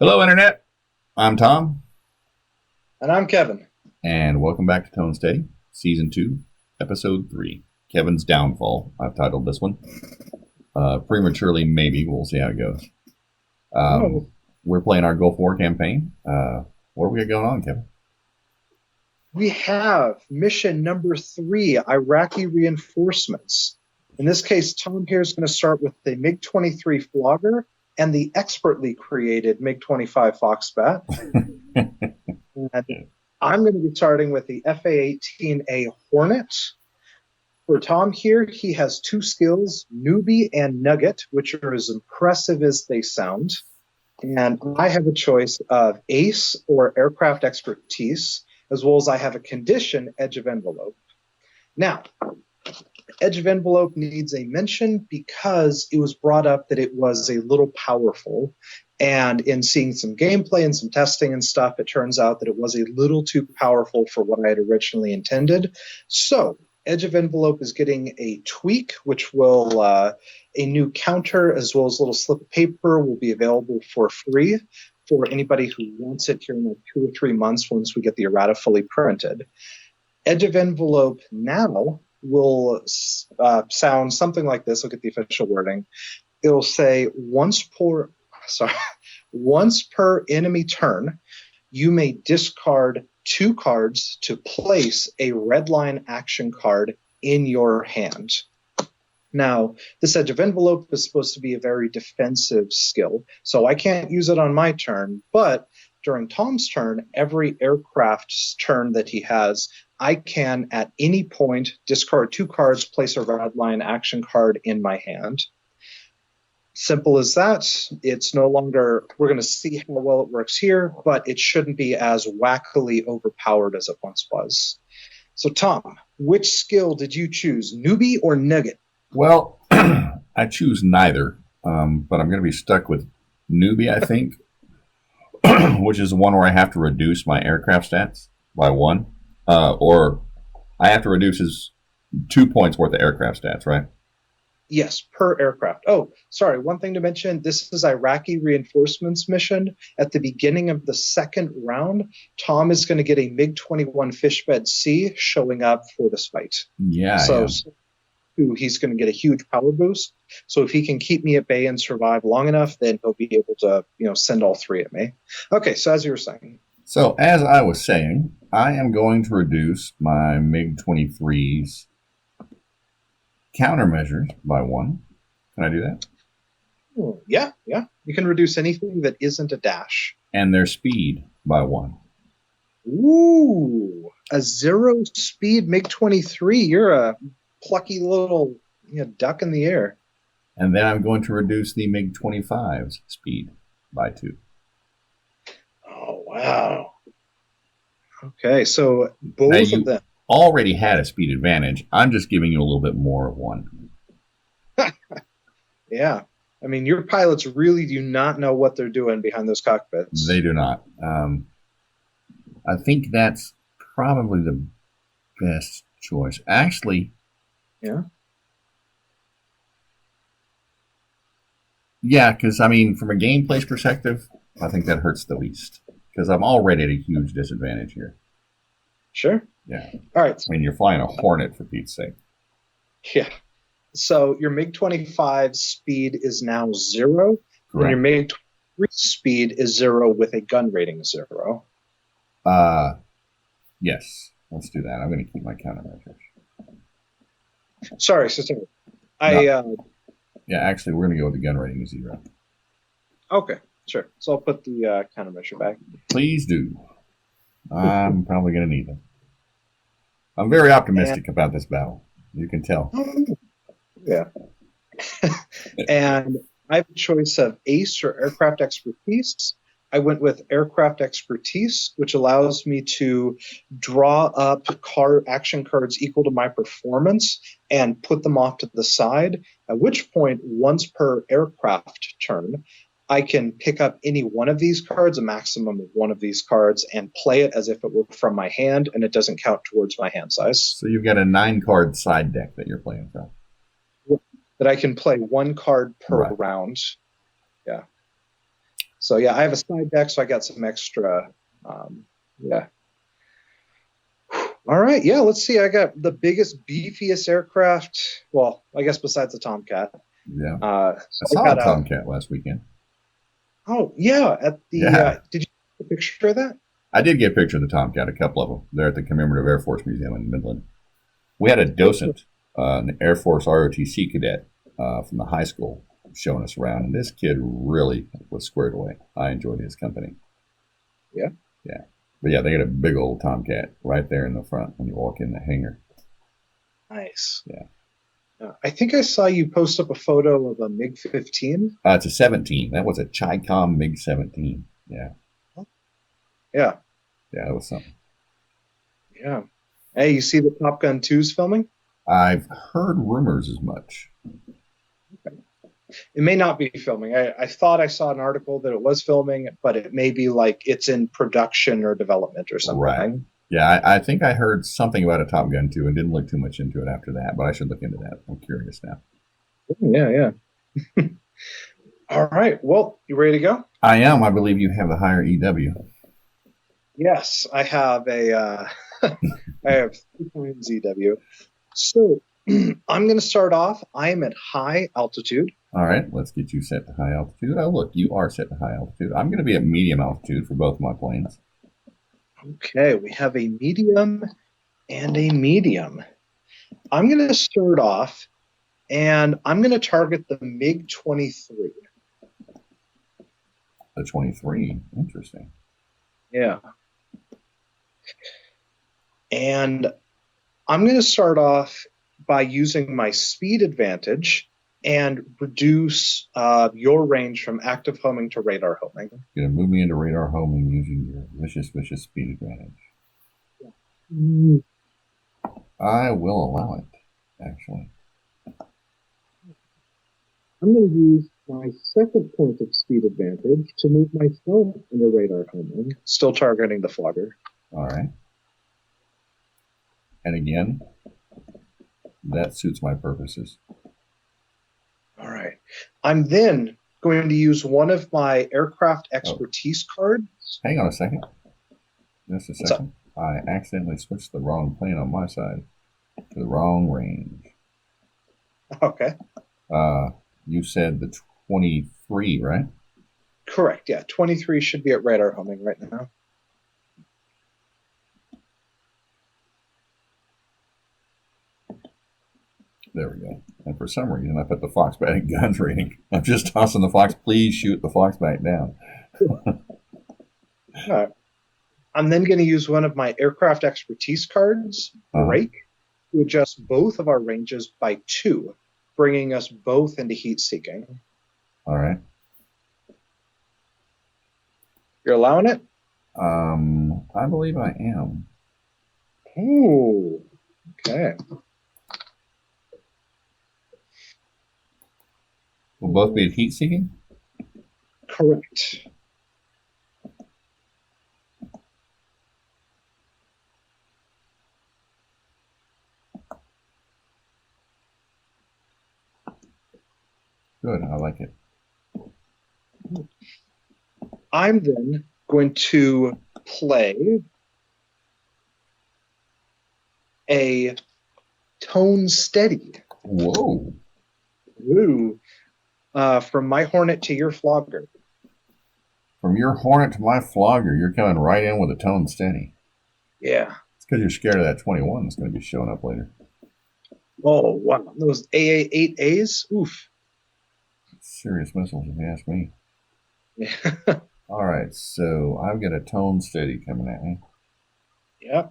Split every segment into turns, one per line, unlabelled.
Hello, Internet. I'm Tom,
And I'm Kevin.
and welcome back to Tone Steady, Season 2, Episode 3. Kevin's Downfall, I've titled this one. Prematurely, maybe. We'll see how it goes.
Oh,
We're playing our Gulf War campaign. What do we got going on, Kevin?
we have mission number 3, Iraqi reinforcements. In this case, Tom here is going to start with the MiG-23 Flogger and the expertly created MiG-25 Foxbat. And I'm going to be starting with the FA-18A Hornet. For Tom here, he has 2 skills, Newbie and Nugget, which are as impressive as they sound. And I have a choice of Ace or Aircraft Expertise, as well as I have a condition, Edge of Envelope. Now, Edge of Envelope needs a mention because it was brought up that it was a little powerful. And in seeing some gameplay and some testing and stuff, it turns out that it was a little too powerful for what I had originally intended. So Edge of Envelope is getting a tweak, which will a new counter as well as a little slip of paper will be available for free for anybody who wants it here in like 2 or 3 months once we get the errata fully printed. Edge of Envelope now will sound something like this. I'll get the official wording. It'll say once per enemy turn, you may discard 2 cards to place a red line action card in your hand. Now, this Edge of Envelope is supposed to be a very defensive skill, so I can't use it on my turn, but during Tom's turn, every aircraft's turn that he has, I can, at any point, discard 2 cards, place a red line action card in my hand. Simple as that. It's no longer, we're going to see how well it works here, but it shouldn't be as wackily overpowered as it once was. So, Tom, which skill did you choose, Newbie or Nugget?
Well, I choose neither, but I'm going to be stuck with Newbie, I think, which is the one where I have to reduce my aircraft stats by 1. Or I have to reduce his 2 points worth of aircraft stats, right?
Yes, per aircraft. Oh, sorry. One thing to mention, this is Iraqi reinforcements mission. At the beginning of the second round, Tom is going to get a MiG-21 Fishbed C showing up for this fight.
Yeah.
So he's going to get a huge power boost. So if he can keep me at bay and survive long enough, then he'll be able to, send all 3 at me. Okay, so as you were saying.
So as I was saying, I am going to reduce my MiG-23's countermeasures by 1. Can I do that?
Yeah. You can reduce anything that isn't a dash.
And their speed by 1.
Ooh, a 0 speed MiG-23. You're a plucky little duck in the air.
And then I'm going to reduce the MiG-25's speed by 2.
Oh, wow. Okay, so both of them
already had a speed advantage. I'm just giving you a little bit more of 1.
Yeah. I mean, your pilots really do not know what they're doing behind those cockpits.
They do not. I think that's probably the best choice. Actually,
yeah.
Yeah, because, I mean, from a gameplay perspective, I think that hurts the least. Because I'm already at a huge disadvantage here.
Sure.
Yeah.
All right.
I mean, you're flying a Hornet, for Pete's sake.
Yeah. So your MiG-25 speed is now 0.
Correct.
And your MiG-23 speed is 0 with a gun rating 0.
Yes. Let's do that. I'm going to keep my countermeasures.
Sorry.
Yeah, actually, we're going to go with the gun rating 0.
Okay. Sure. So I'll put the countermeasure back.
Please do. I'm probably going to need them. I'm very optimistic about this battle. You can tell.
Yeah. And I have a choice of Ace or Aircraft Expertise. I went with Aircraft Expertise, which allows me to draw up action cards equal to my performance and put them off to the side, at which point, once per aircraft turn, I can pick up any one of these cards, a maximum of 1 of these cards, and play it as if it were from my hand, and it doesn't count towards my hand size.
So you've got a 9-card side deck that you're playing from.
That I can play 1 card per round. Yeah. So yeah, I have a side deck, so I got some extra. Yeah. All right. Yeah. Let's see. I got the biggest, beefiest aircraft. Well, I guess besides the Tomcat.
Yeah.
So
I
I
saw
got
a Tomcat last weekend.
Oh yeah, at the.
Yeah.
Did you take a picture of that?
I did get a picture of the Tomcat, a couple of them. They're at the Commemorative Air Force Museum in Midland. We had a docent, an Air Force ROTC cadet from the high school showing us around, and this kid really was squared away. I enjoyed his company.
Yeah.
Yeah. But yeah, they got a big old Tomcat right there in the front when you walk in the hangar.
Nice.
Yeah.
I think I saw you post up a photo of a MiG 15.
It's a 17. That was a Chi-Com MiG 17. Yeah.
Yeah.
Yeah, that was something.
Yeah. Hey, you see the Top Gun 2's filming?
I've heard rumors as much.
It may not be filming. I thought I saw an article that it was filming, but it may be like it's in production or development or something.
Right. Yeah, I think I heard something about a Top Gun 2 and didn't look too much into it after that, but I should look into that. I'm curious now.
Yeah, yeah. All right. Well, you ready to go?
I am. I believe you have the higher EW.
Yes, I have a. I have 3 EW. So I'm going to start off. I am at high altitude.
All right, let's get you set to high altitude. Oh, look, you are set to high altitude. I'm going to be at medium altitude for both my planes.
Okay, we have a medium and a medium. I'm going to start off, and I'm going to target the MiG-23.
The 23, interesting.
Yeah. And I'm going to start off by using my speed advantage and reduce your range from active homing to radar homing.
You're going to move me into radar homing using your vicious speed advantage. I will allow it, actually.
I'm going to use my second point of speed advantage to move myself into radar homing, still targeting the flogger.
All right. And again, that suits my purposes.
All right. I'm then going to use one of my aircraft expertise cards.
Hang on a second. Just a second. I accidentally switched the wrong plane on my side to the wrong range.
Okay.
You said the 23, right?
Correct. Yeah. 23 should be at radar homing right now.
There we go. And for some reason, I put the Foxbat guns rating. I'm just tossing the Fox. Please shoot the Foxbat down.
All right. I'm then going to use one of my aircraft expertise cards, Break, to adjust both of our ranges by 2, bringing us both into heat seeking.
All right.
You're allowing it?
I believe I am.
Ooh. Okay.
We'll both be at heat seeking?
Correct.
Good, I like it.
I'm then going to play a tone steady.
Whoa.
Ooh. From my Hornet to your Flogger.
From your Hornet to my Flogger, you're coming right in with a tone steady.
Yeah.
It's because you're scared of that 21 that's going to be showing up later.
Oh, wow. Those AA-8As? Oof.
Serious missiles, if you ask me.
Yeah.
All right, so I've got a tone steady coming at me.
Yeah.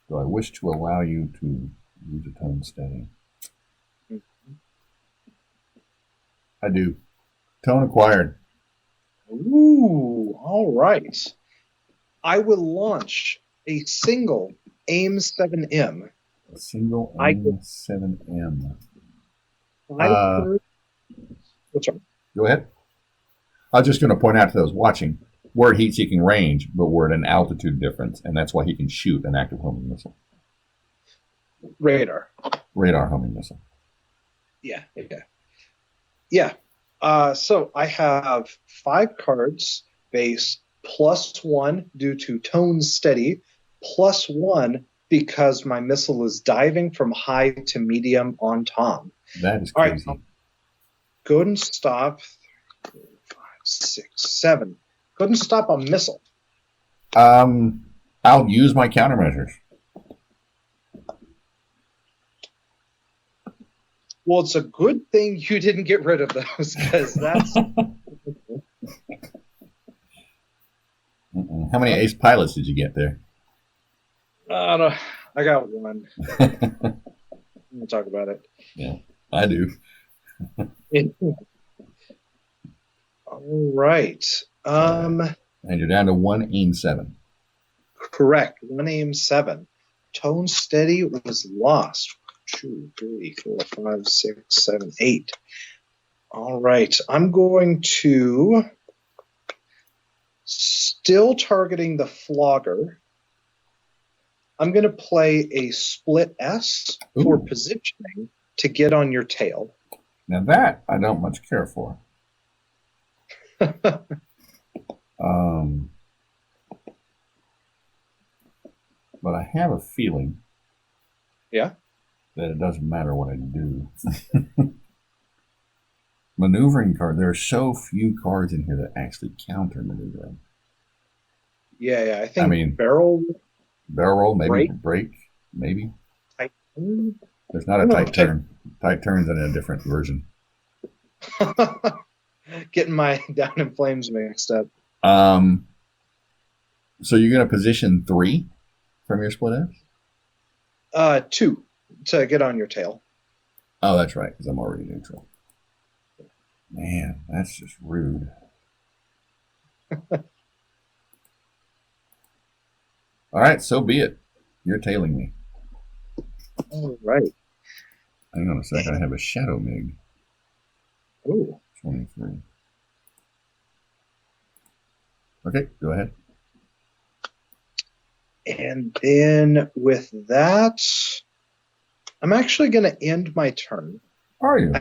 Do I wish to allow you to use a tone steady? I do. Tone acquired.
Ooh, all right. I will launch a single AIM-7M.
A single AIM-7M.
What's wrong?
Go ahead. I was just going to point out to those watching, we're at heat-seeking range, but we're at an altitude difference, and that's why he can shoot an active homing missile.
Radar
homing missile.
Yeah, yeah, yeah. So I have 5 cards base +1 due to tone steady, +1 because my missile is diving from high to medium on Tom.
That is
All right,
crazy.
go ahead and stop. 4, 5, 6, 7. Go ahead and stop a missile.
I'll use my countermeasures.
Well, it's a good thing you didn't get rid of those because that's.
How many ace pilots did you get there?
No, I got one. We'll talk about it.
Yeah, I do.
All right.
And you're down to 1 aim 7.
Correct. 1 aim 7. Tone steady was lost. 2, 3, 4, 5, 6, 7, 8. All right. I'm going to still targeting the flogger. I'm going to play a split S for
Ooh.
positioning to get on your tail.
Now that I don't much care for. But I have a feeling.
Yeah.
That it doesn't matter what I do. Maneuvering card. There are so few cards in here that actually counter maneuvering.
Yeah. I think barrel
roll, maybe break, maybe.
Tight turn?
There's not a tight turn. Tight turn's in a different version.
Getting my Down in Flames mixed up.
So you're going to position 3 from your split S?
2 to get on your tail.
Oh, that's right, because I'm already neutral. Man, that's just rude. All right, so be it. You're tailing me.
All right.
Hang on a second. I have a Shadow Mig.
Oh.
23. Okay, go ahead.
And then with that, I'm actually going to end my turn.
Are you?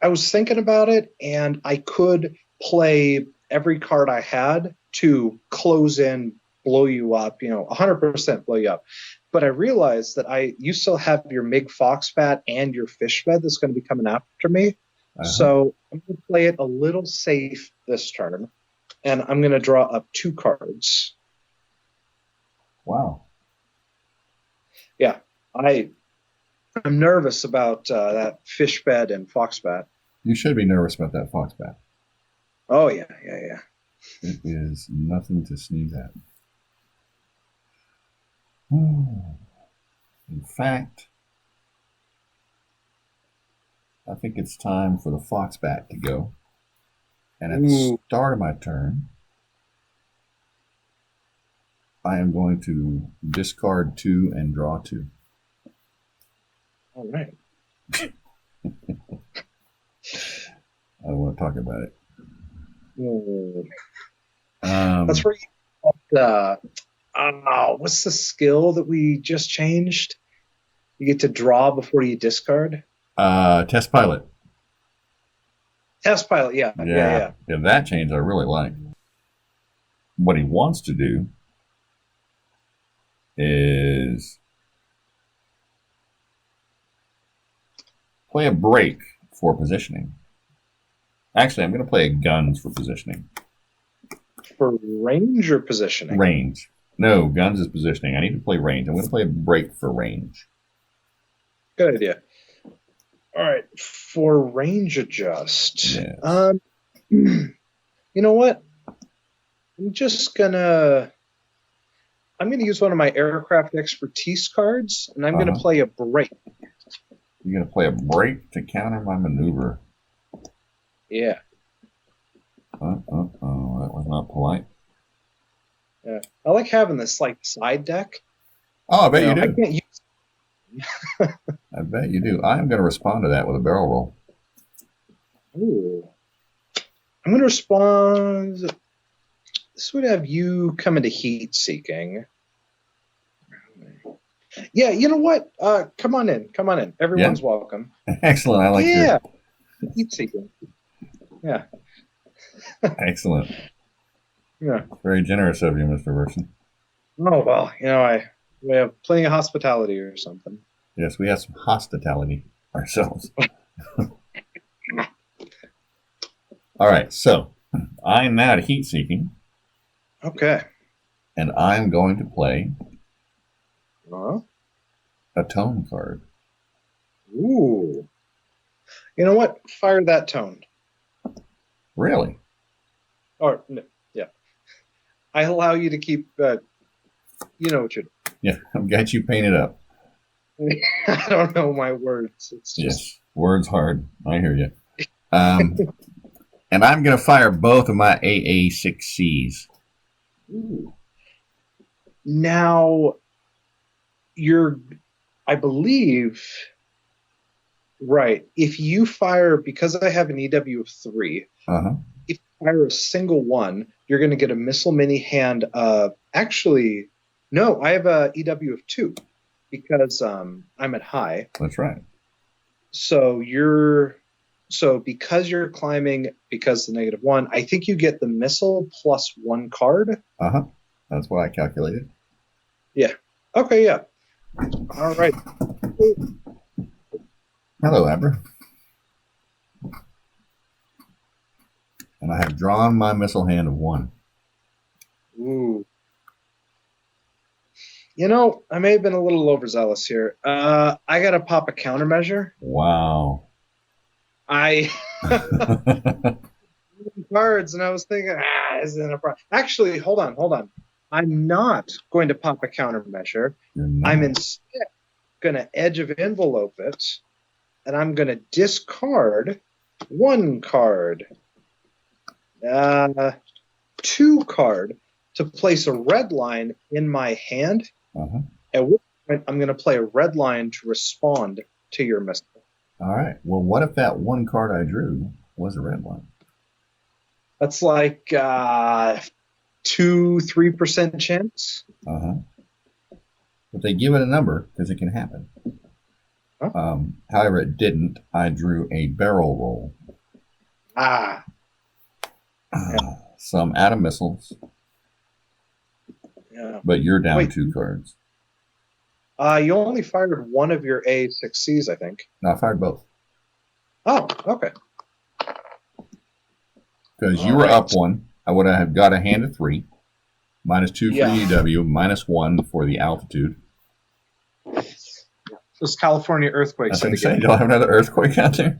I was thinking about it, and I could play every card I had to close in, blow you up, 100% blow you up. But I realized that you still have your MiG Foxbat and your Fishbed that's going to be coming after me. So I'm going to play it a little safe this turn, and I'm going to draw up 2 cards.
Wow.
Yeah, I'm nervous about that Fishbed and Foxbat.
You should be nervous about that Foxbat.
Oh, yeah.
It is nothing to sneeze at. In fact, I think it's time for the Foxbat to go. And at the start of my turn, I am going to discard 2 and draw 2.
All right.
I don't want to talk about it.
That's where you what's the skill that we just changed? You get to draw before you discard?
Test Pilot.
Test Pilot, yeah.
Yeah, that change I really like. What he wants to do is play a break for positioning. Actually, I'm going to play a guns for positioning.
For range or positioning?
Range. No, guns is positioning. I need to play range. I'm going to play a break for range.
Good idea. All right, for range adjust.
Yes.
You know what? I'm going to use one of my aircraft expertise cards, and I'm going to play a break.
You're going to play a break to counter my maneuver.
Yeah.
That was not polite.
Yeah. I like having this side deck.
Oh, I bet you do.
I can't use
I bet you do. I'm going to respond to that with a barrel roll.
Ooh. I'm going to respond. This would have you come into heat seeking. Yeah, you know what? Come on in. Come on in.
Yeah,
Everyone's welcome.
excellent. I like your
Yeah, heat seeking. Yeah,
excellent.
yeah.
Very generous of you, Mr. Verson.
Oh well, we have plenty of hospitality or something.
Yes, we have some hospitality ourselves. All right, so I'm now at heat seeking,
Okay.
and I'm going to play
Uh,
a tone card.
ooh. You know what? Fire that tone.
Really?
Or no, yeah, I allow you to keep. You know what you're.
Yeah, I've got you painted up.
I don't know my words. It's just.
Yes, words hard. I hear you. Um, and I'm going to fire both of my AA6Cs.
Ooh. Now, you're. I believe. Right. If you fire, because I have an EW of 3,
Uh-huh.
if you fire a single one, you're going to get a missile mini hand. Actually, no, I have a EW of 2 because I'm at high.
That's right.
So because you're climbing, because the -1, I think you get the missile plus 1 card.
Uh-huh. That's what I calculated.
Yeah. Okay. Yeah. All right.
Hello, Abra. And I have drawn my missile hand of 1.
Ooh. I may have been a little overzealous here. I got to pop a countermeasure.
Wow.
I cards, and I was thinking, isn't a problem? Actually, hold on. I'm not going to pop a countermeasure. I'm instead going to edge of envelope it, and I'm going to discard 1 card, 2 card to place a red line in my hand.
Uh-huh.
At which point, I'm going to play a red line to respond to your missile.
All right. Well, what if that 1 card I drew was a red line?
That's like 2-3% chance.
Uh-huh. But they give it a number because it can happen.
Huh?
However, it didn't. I drew a barrel roll. Some atom missiles.
Yeah.
But you're down
Wait.
2 cards.
You only fired 1 of your A6Cs, I think.
No, I fired both.
Oh, okay.
Because you were up 1. I would have got a hand of 3. -2 for
Yeah.
EW, -1 for the altitude.
Those California
I
earthquakes.
think so. Y'all have another earthquake out there?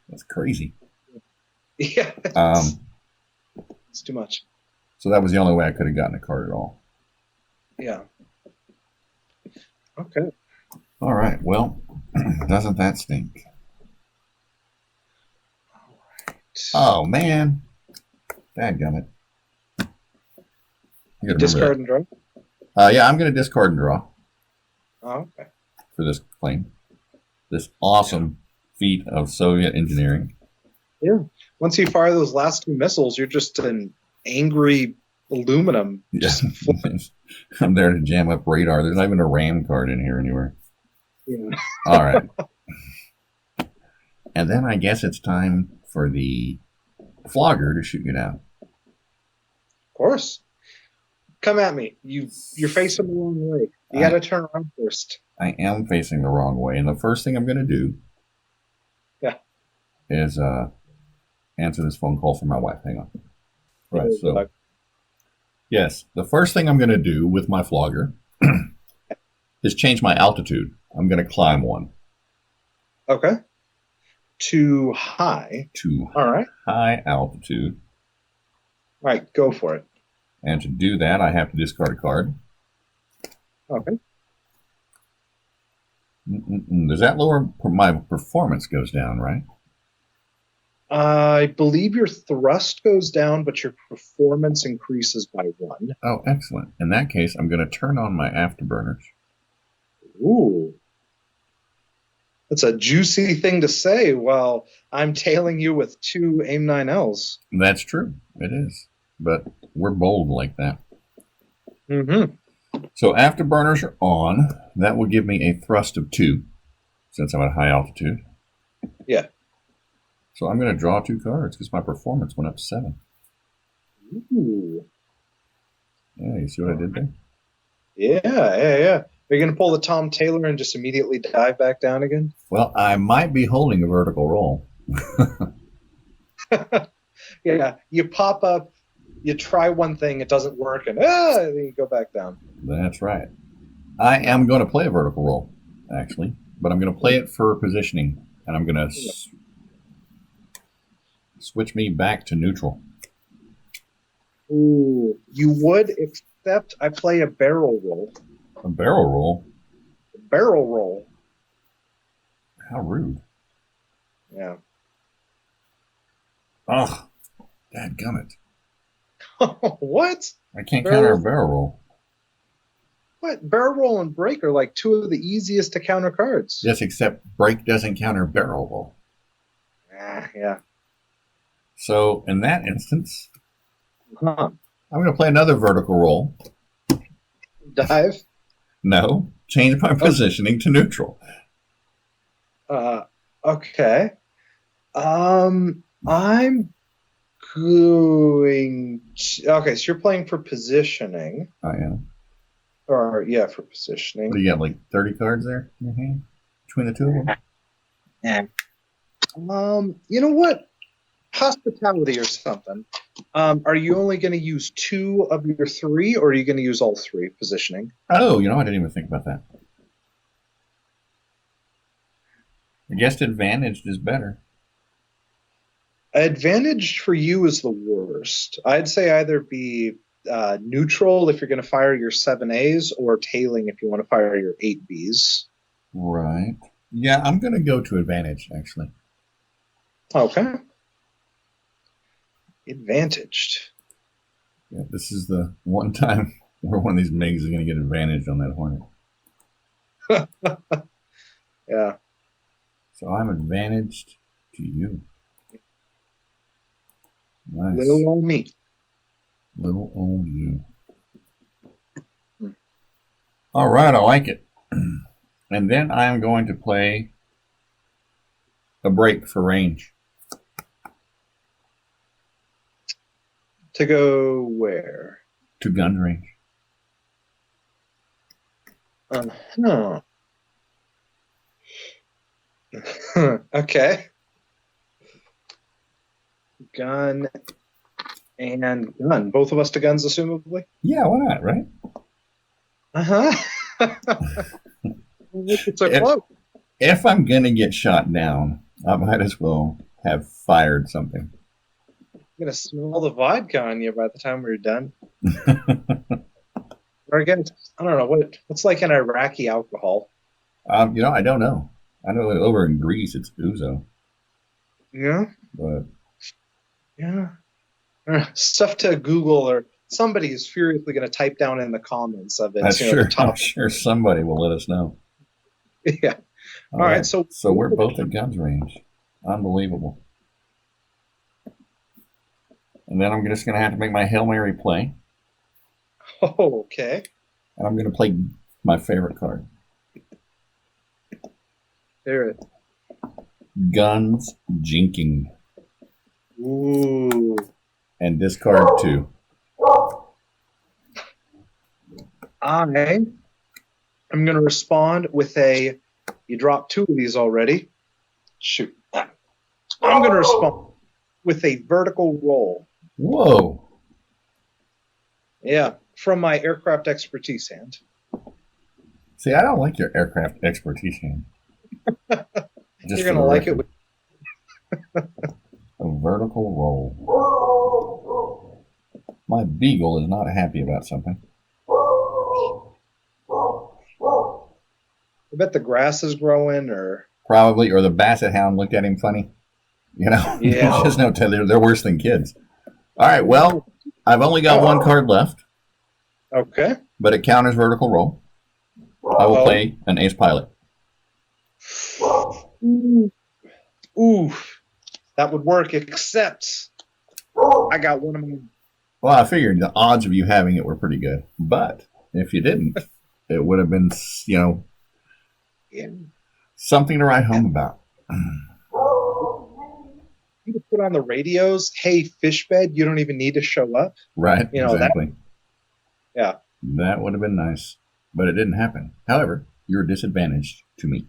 That's crazy.
Yeah. It's too much.
So that was the only way I could have gotten a card at all.
Yeah. Okay.
All right. Well, doesn't that stink? Oh, man. Dadgummit. You
Discard and draw?
Yeah, I'm going to discard and draw
Oh, okay.
for this claim. This awesome feat of Soviet engineering.
Yeah. Once you fire those last 2 missiles, you're just an angry aluminum.
Yes. I'm there to jam up radar. There's not even a RAM card in here anywhere.
Yeah.
All right. And then I guess it's time for the flogger to shoot you down.
Of course. Come at me. You're facing the wrong way. You got to turn around first.
I am facing the wrong way. And the first thing I'm going to do is answer this phone call from my wife. Hang on. Right. So, yes, the first thing I'm going to do with my flogger is change my altitude. I'm going to climb 1.
Okay. To high.
To
All right.
high altitude.
All right. Go for it.
And to do that, I have to discard a card.
Okay.
Does that lower my performance goes down, right?
I believe your thrust goes down, but your performance increases by 1.
Oh, excellent. In that case, I'm going to turn on my afterburners.
Ooh. That's a juicy thing to say while I'm tailing you with 2 AIM-9Ls.
That's true. It is. But we're bold like that.
Mm-hmm.
So afterburners are on. That will give me a thrust of 2, since I'm at high altitude.
Yeah.
So I'm going to draw 2 cards because my performance went up 7.
Ooh.
Yeah, you see what I did there?
Yeah. Are you going to pull the Tom Taylor and just immediately dive back down again?
Well, I might be holding a vertical roll.
Yeah. You pop up, you try one thing, it doesn't work, and then you go back down.
That's right. I am going to play a vertical roll, actually, but I'm going to play it for positioning, and I'm going to switch me back to neutral.
Ooh. You would, except I play a barrel roll.
A barrel roll?
Barrel roll.
How rude.
Yeah.
Ugh. Dadgummit.
What?
I can't counter a barrel roll.
What? Barrel roll and break are like 2 of the easiest to counter cards.
Yes, except break doesn't counter barrel roll.
Yeah.
So in that instance,
Huh.
I'm going to play another vertical roll.
Dive.
No, change my positioning to neutral.
Okay. I'm going to, okay, so you're playing for positioning.
I am.
Or yeah, for positioning.
What do you got, like 30 cards there in your hand? Between the two of them?
You know what? Hospitality or something. Are you only going to use 2 of your 3, or are you going to use all 3 positioning?
Oh, I didn't even think about that. I guess advantaged is better.
Advantaged for you is the worst. I'd say either be neutral if you're going to fire your 7As, or tailing if you want to fire your 8Bs.
Right. Yeah, I'm going to go to advantage, actually.
Okay. Advantaged.
Yeah, this is the one time where one of these MiGs is going to get advantaged on that Hornet.
Yeah.
So I'm advantaged to you. Nice.
Little on me.
Little old you. All right, I like it. And then I am going to play a break for range.
To go where?
To gun range.
Okay. Gun and gun. Both of us to guns, assumably?
Yeah, why not, right?
So close.
If I'm going to get shot down, I might as well have fired something.
I'm going to smell the vodka on you by the time we're done. Or again, I don't know. What's like an Iraqi alcohol?
I don't know. I know that over in Greece it's ouzo.
Yeah.
But
yeah. Stuff to Google, or somebody is furiously going to type down in the comments of it.
I'm sure somebody will let us know.
Yeah. All right. So
we're both at guns range. Unbelievable. And then I'm just going to have to make my Hail Mary play.
Oh, okay.
And I'm going to play my favorite card.
There it.
Guns Jinking.
Ooh.
And discard 2.
I'm going to respond with a. You dropped 2 of these already. Shoot. I'm going to respond with a vertical roll.
Whoa.
Yeah, from my aircraft expertise hand.
See, I don't like your aircraft expertise hand.
You're going to like it with
a vertical roll. My beagle is not happy about something.
I bet the grass is growing, or
probably, or the basset hound looked at him funny.
Yeah.
Just no, they're worse than kids. All right, well, I've only got 1 card left.
Okay.
But it counters vertical roll. I will play an ace pilot.
Ooh. That would work, except I got one of my.
Well, I figured the odds of you having it were pretty good. But if you didn't, it would have been,
Yeah.
something to write home about.
You could put on the radios, hey, fish bed, you don't even need to show up.
Right, exactly.
Yeah.
That would have been nice, but it didn't happen. However, you're disadvantaged to me.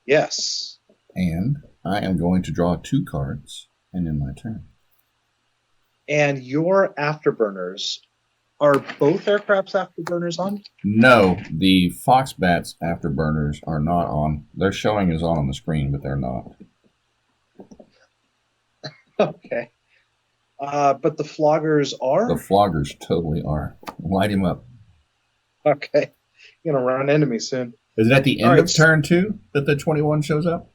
Yes.
And I am going to draw 2 cards and end my turn.
And your afterburners, are both aircraft's afterburners on?
No, the Foxbat's afterburners are not on. They're showing as on the screen, but they're not.
Okay. But the floggers are?
The floggers totally are. Light him up.
Okay. You're going to run into me soon.
Is it at the end
All right.
of turn 2 that the 21 shows up?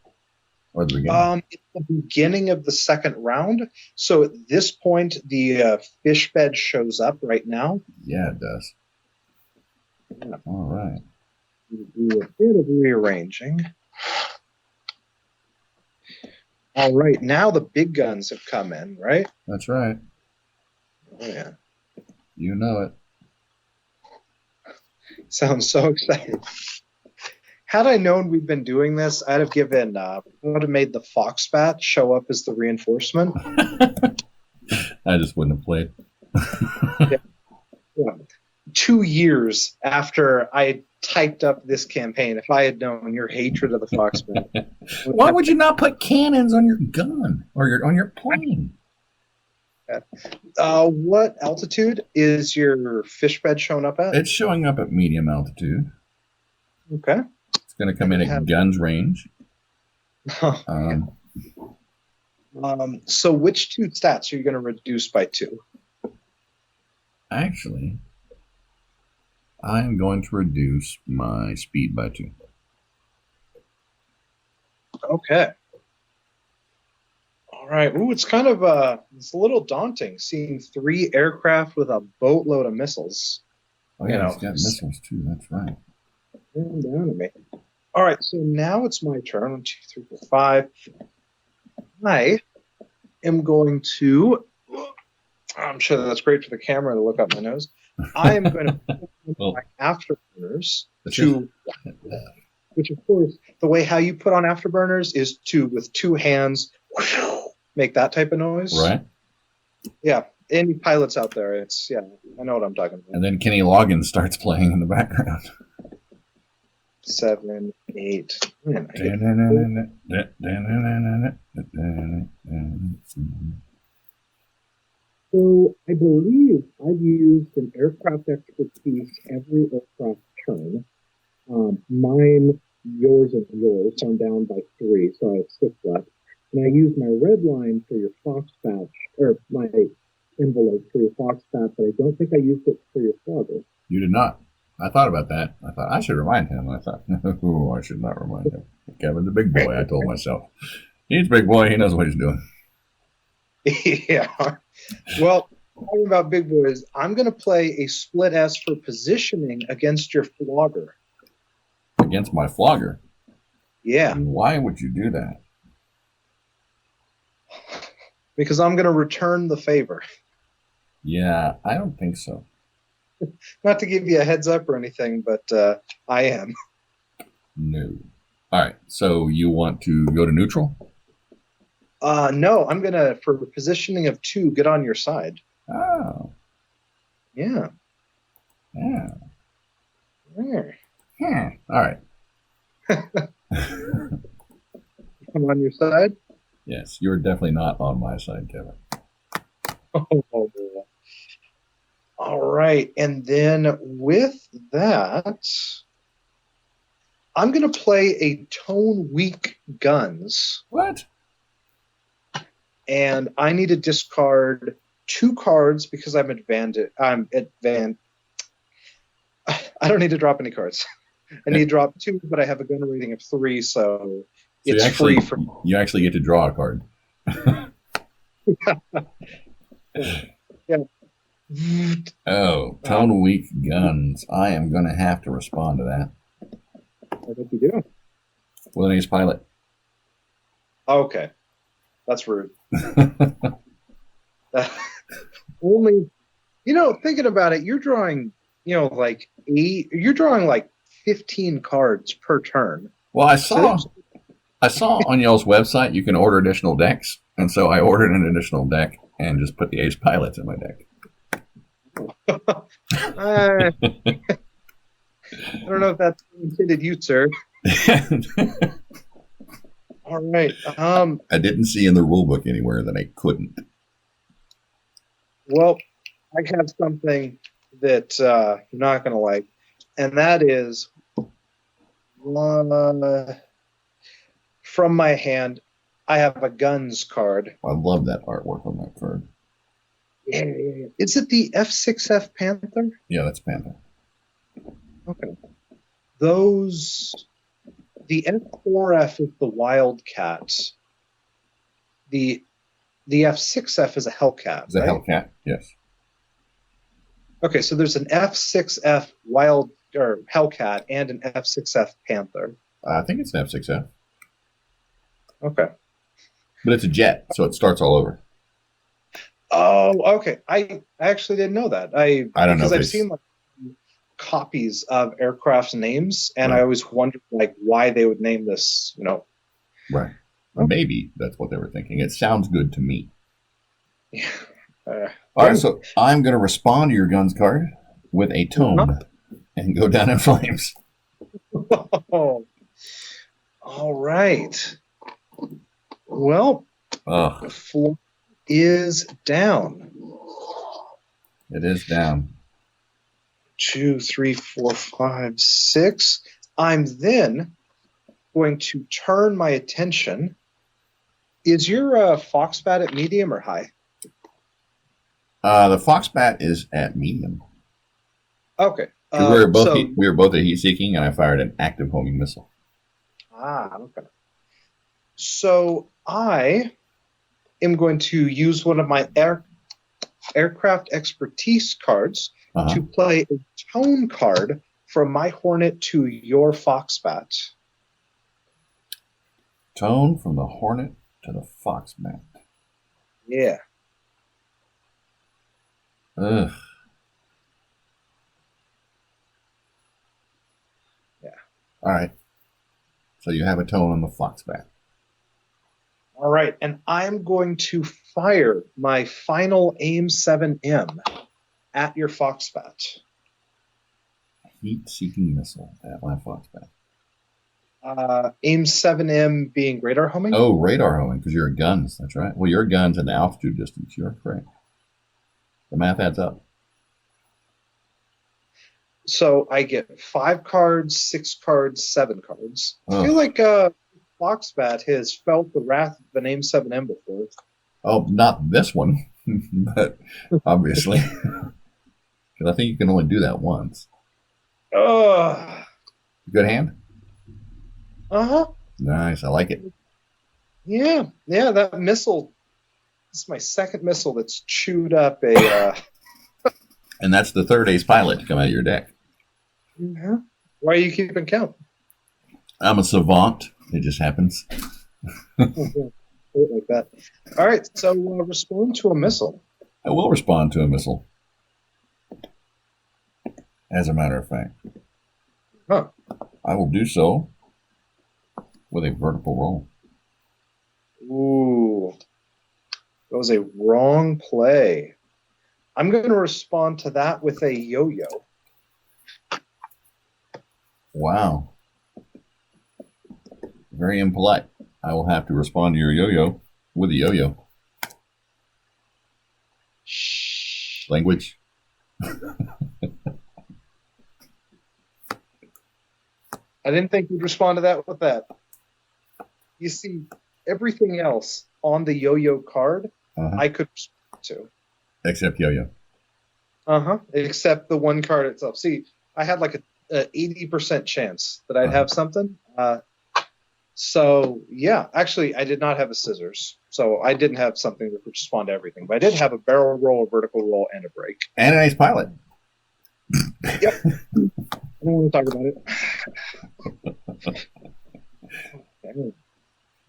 Or the beginning?
It's the beginning of the second round. So at this point, the fish bed shows up right now.
Yeah, it does.
Yeah.
All right.
We'll do a bit of rearranging. All right. Now the big guns have come in, right?
That's right.
Oh, yeah.
You know it.
Sounds so exciting. Had I known we'd been doing this, I'd have given, I would have made the Foxbat show up as the reinforcement.
I just wouldn't have played.
Yeah. 2 years after I typed up this campaign, if I had known your hatred of the Foxbat.
Why would you not put cannons on your gun or on your plane?
What altitude is your fish bed showing up at?
It's showing up at medium altitude.
Okay.
It's going to come in at guns range.
So which 2 stats are you going to reduce by 2?
Actually, I am going to reduce my speed by 2.
Okay. All right. Ooh, it's kind of it's a little daunting seeing 3 aircraft with a boatload of missiles.
Oh yeah, he's got missiles too. That's right.
Down to me. All right. So now it's my turn. 1, 2, 3, 4, 5. I am going to. I'm sure that's great for the camera to look up my nose. I am going to put my afterburners to, which of course, the way how you put on afterburners is to, with 2 hands, make that type of noise.
Right.
Yeah. Any pilots out there, it's, yeah, I know what I'm talking about.
And then Kenny Loggins starts playing in the background.
7, 8. So I believe I've used an aircraft expertise every aircraft turn. Mine, yours, and yours. So I'm down by 3, so I have 6 left. And I use my red line for your Foxbat, or my envelope for your Foxbat, but I don't think I used it for your Flogger.
You did not. I thought about that. I thought I should remind him. I thought, no, I should not remind him. Kevin's a big boy, I told myself. He's a big boy. He knows what he's doing.
Yeah. Well, talking about big boys, I'm going to play a split S for positioning against your Flogger.
Against my Flogger?
Yeah.
And why would you do that?
Because I'm going to return the favor.
Yeah, I don't think so.
Not to give you a heads up or anything, but I am.
No. All right. So you want to go to neutral?
No, I'm going to, for positioning of 2, get on your side.
Oh.
Yeah.
Yeah.
There.
Hmm. All right.
I'm on your side?
Yes, you're definitely not on my side, Kevin.
Oh, boy. All right. And then with that, I'm going to play a tone weak guns.
What?
And I need to discard 2 cards because I'm advanced. I don't need to drop any cards. I need to drop 2, but I have a gun rating of 3, so it's free for me.
You actually get to draw a card.
Yeah.
Oh, tone weak guns. I am going to have to respond to that.
I think you do.
With an ace pilot.
Okay. That's rude. Only, thinking about it, you're drawing like you're drawing like 15 cards per turn.
Well,
So
I saw on y'all's website you can order additional decks, and so I ordered an additional deck and just put the Ace Pilots in my deck.
I don't know if that's intended you, sir. All right.
I didn't see in the rule book anywhere that I couldn't.
Well, I have something that you're not going to like, and that is from my hand. I have a guns card.
I love that artwork on that card.
Is it the F6F Panther?
Yeah, that's Panther.
Okay. The F4F is the Wildcat. The F6F is a Hellcat.
Is that
right?
Hellcat? Yes.
Okay, so there's an F6F Wild or Hellcat and an F6F Panther.
I think it's an F6F.
Okay.
But it's a jet, so it starts all over.
Oh, okay. I actually didn't know that.
I don't know
because
if
I've
it's-
seen like copies of aircraft's names, and
Right.
I always wondered like why they would name this.
Right.
Okay.
Maybe that's what they were thinking. It sounds good to me.
Uh,
All right, so I'm going to respond to your guns card with a tone and go down in flames.
all right. Well,
Ugh,
the floor is down.
it is down.
2, 3, 4, 5, 6. I'm then going to turn my attention. Is your Foxbat at medium or high?
The Foxbat is at medium.
Okay.
We were both at heat seeking, and I fired an active homing missile.
Okay. So I am going to use one of my aircraft expertise cards
Uh-huh.
to play a tone card from my Hornet to your Foxbat.
Tone from the Hornet to the Foxbat.
Yeah.
Ugh.
Yeah.
All right. So you have a tone on the Foxbat.
All right. And I'm going to fire my final AIM 7M at your Foxbat.
Heat-seeking missile at my Foxbat.
AIM 7M being radar homing.
Oh, radar homing, because you're a guns. That's right. Well, your guns at the altitude distance. You're correct. The math adds up.
So I get 5 cards, 6 cards, 7 cards. I
Oh.
feel like Foxbat has felt the wrath of an AIM 7M before.
Oh, not this one, but obviously. Because I think you can only do that once.
Ugh.
Good hand?
Uh-huh.
Nice. I like it.
Yeah, that missile. This is my second missile that's chewed up a.
And that's the third Ace Pilot to come out of your deck.
Why are you keeping count?
I'm a savant. It just happens.
Like that. All right, so respond to a missile.
I will respond to a missile. As a matter of fact.
Huh.
I will do so with a vertical roll.
Ooh, that was a wrong play. I'm going to respond to that with a yo-yo.
Wow. Very impolite. I will have to respond to your yo-yo with a yo-yo.
Shh.
Language.
I didn't think you'd respond to that with that. You see, everything else on the yo-yo card,
Uh-huh.
I could respond to.
Except yo-yo.
Except the one card itself. See, I had like a 80% chance that I'd have something. So yeah, actually, I did not have a scissors, so I didn't have something that would respond to everything. But I did have a barrel roll, a vertical roll, and a break.
And an Ace Pilot.
Yep. I don't want to talk about it.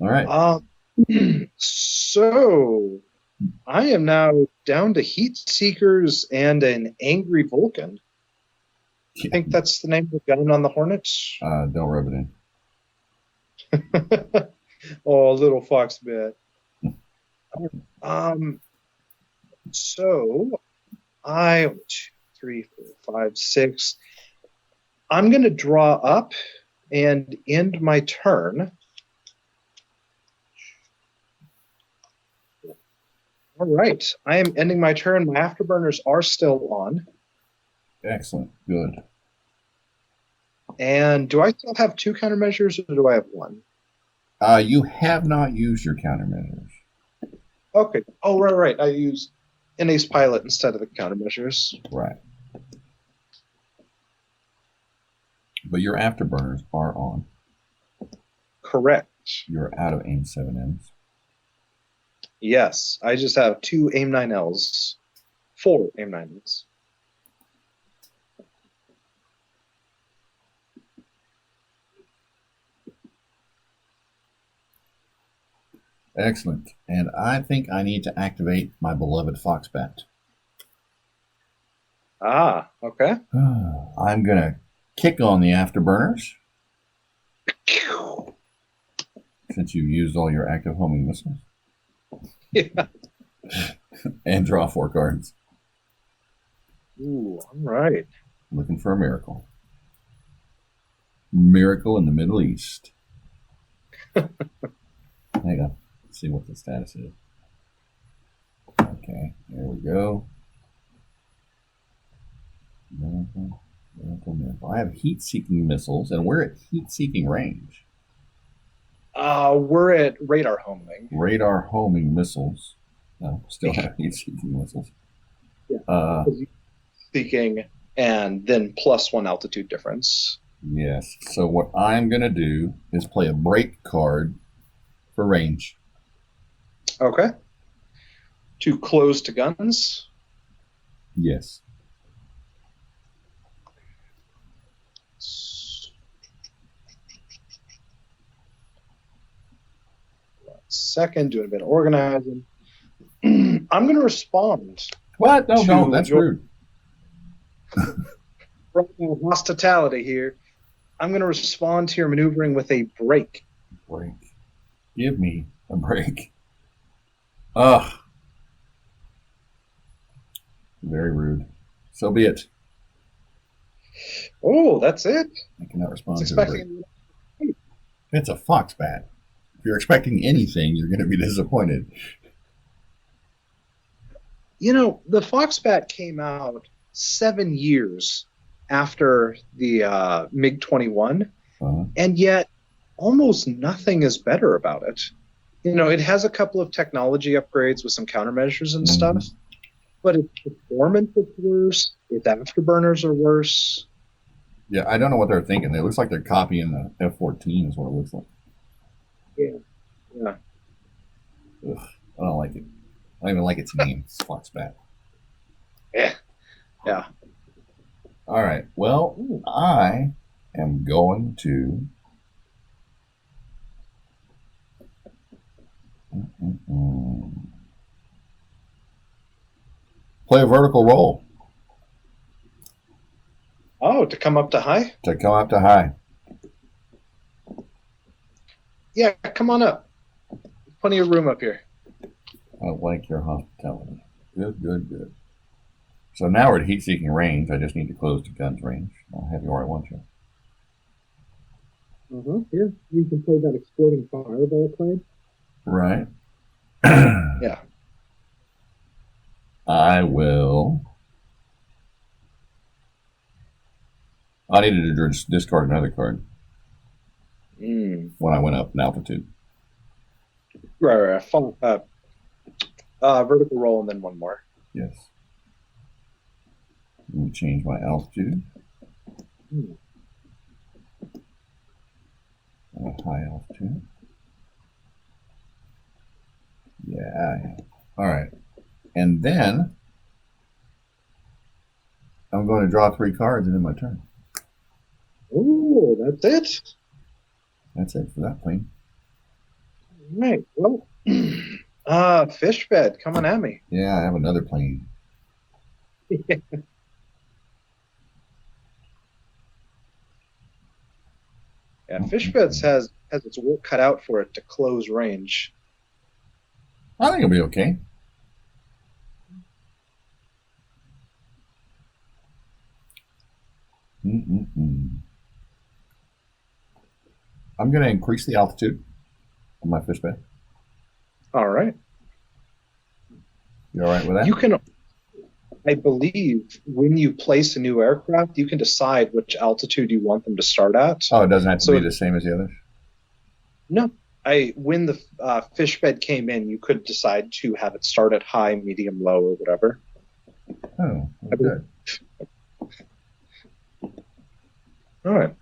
All right.
So I am now down to Heat Seekers and an Angry Vulcan. I think that's the name of the gun on the Hornets.
Don't rub it in.
Oh, little fox bit. So I 1, 2, 3, 4, 5, 6. I'm going to draw up and end my turn. All right, I am ending my turn. My afterburners are still on.
Excellent. Good.
And do I still have 2 countermeasures, or do I have 1?
You have not used your countermeasures.
Okay. Oh, right. I used an ace pilot instead of the countermeasures.
Right. But your afterburners are on.
Correct.
You're out of AIM 7Ms.
Yes, I just have 2 AIM 9Ls. 4 AIM 9Ls.
Excellent. And I think I need to activate my beloved Foxbat.
Ah, okay.
I'm going to kick on the afterburners since you used all your active homing missiles.
Yeah.
And draw 4 cards.
Ooh, all right.
Looking for a miracle. Miracle in the Middle East. Hang on. Let's see what the status is. Okay, there we go. Miracle. I have heat-seeking missiles, and we're at heat-seeking range.
We're at radar homing.
Radar homing missiles. No, still have heat-seeking missiles.
Yeah. Seeking, and then +1 altitude difference.
Yes. So what I'm going to do is play a break card for range.
Okay. To close to guns.
Yes.
Second, doing a bit of organizing. I'm going to respond.
What? No, that's rude.
Hospitality here. I'm going to respond to your maneuvering with a break.
Break. Give me a break. Ugh. Very rude. So be it.
Oh, that's it?
I cannot respond
It's
to a break.
expecting.
It's a Foxbat. If you're expecting anything, you're going to be disappointed.
You know, the Foxbat came out 7 years after the MiG-21, and yet almost nothing is better about it. You know, it has a couple of technology upgrades with some countermeasures and stuff, but its performance is worse. Its afterburners are worse.
Yeah, I don't know what they're thinking. It looks like they're copying the F-14 is what it looks like.
Yeah.
Ugh, I don't like it. I don't even like its name. It's Foxbat.
Yeah.
All right. Well, I am going to play a vertical roll.
Oh, to come up to high?
To come up to high.
Yeah, come on up. Plenty of room up here.
I like your hospitality. Good. So now we're at heat-seeking range. I just need to close to guns range. I'll have you where I want you.
Here, you can play that exploding fireball card.
Right.
Yeah.
I will. I needed to discard another card when I went up in altitude.
Right. Vertical roll and then one more.
Yes. Let me change my altitude. High altitude. Yeah. All right. And then I'm going to draw 3 cards and end my turn.
Oh, that's it?
That's it for that plane.
All right. Well, fish bed coming at me.
Yeah, I have another plane.
Yeah, Fishbits has its work cut out for it to close range.
I think it'll be okay. Mm-mm-mm. I'm going to increase the altitude of my fish bed.
All right.
You all right with that?
You can, I believe, when you place a new aircraft, you can decide which altitude you want them to start at.
Oh, it doesn't have to
So
be
if-
the same as the others?
No, when the fish bed came in, you could decide to have it start at high, medium, low, or whatever.
Oh, okay.
All right.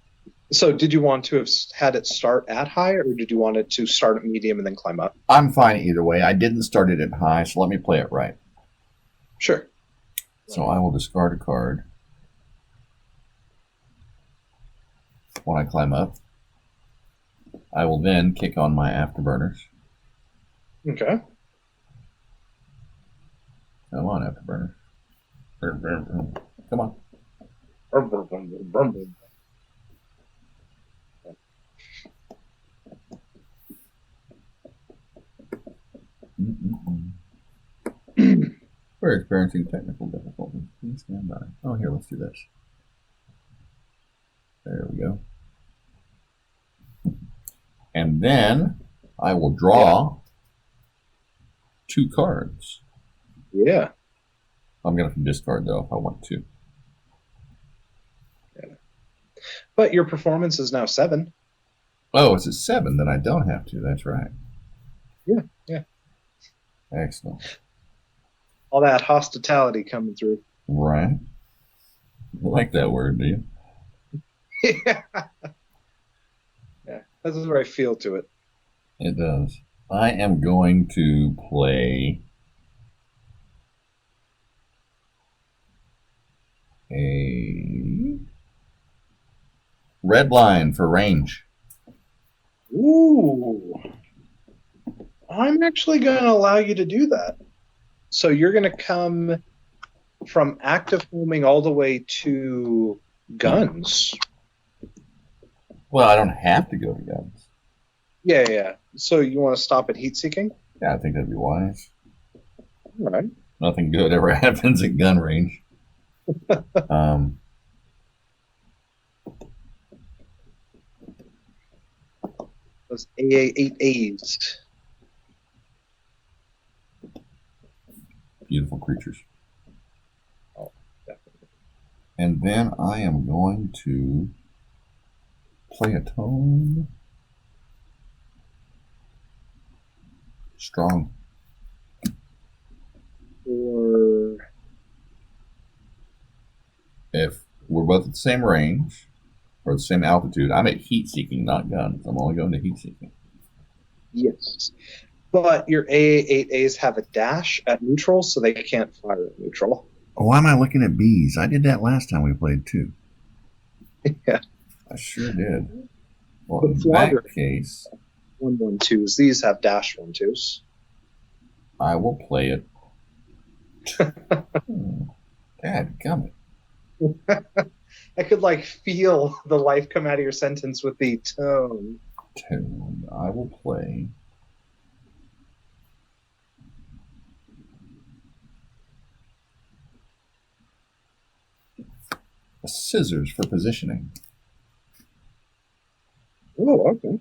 So did you want to have had it start at high, or did you want it to start at medium and then climb up?
I'm fine either way. I didn't start it at high, so let me play it right.
Sure.
So I will discard a card when I climb up. I will then kick on my afterburners.
Okay.
Come on, afterburners. Come on. We're experiencing technical difficulties. Please stand by. Oh, here, let's do this. There we go. And then I will draw 2 cards.
Yeah.
I'm going to discard, though, if I want to.
But your performance is now 7.
Oh, it's a 7, then I don't have to. That's right.
Yeah.
Excellent.
All that hospitality coming through.
Right. I like that word, do you?
Yeah. That's the right feel to it.
It does. I am going to play a red line for range.
Ooh. I'm actually going to allow you to do that. So you're going to come from active homing all the way to guns.
Well, I don't have to go to guns.
Yeah. So you want to stop at heat seeking?
Yeah, I think that'd be wise.
All right.
Nothing good ever happens at gun range.
Those AA8As.
Beautiful creatures.
Oh, definitely.
And then I am going to play a tone strong.
Or
If we're both at the same range or the same altitude, I'm at heat seeking, not guns. I'm only going to heat seeking.
yes. But your AA8As have a dash at neutral, so they can't fire at neutral.
Why am I looking at bees? I did that last time we played too.
Yeah.
I sure did. Well,
But
in
Flogger-
that case,
1-1-2s. These have dash 1-2s.
I will play it. Dad, gummit.
I could feel the life come out of your sentence with the tone.
Tone. I will play a scissors for positioning.
Oh, okay.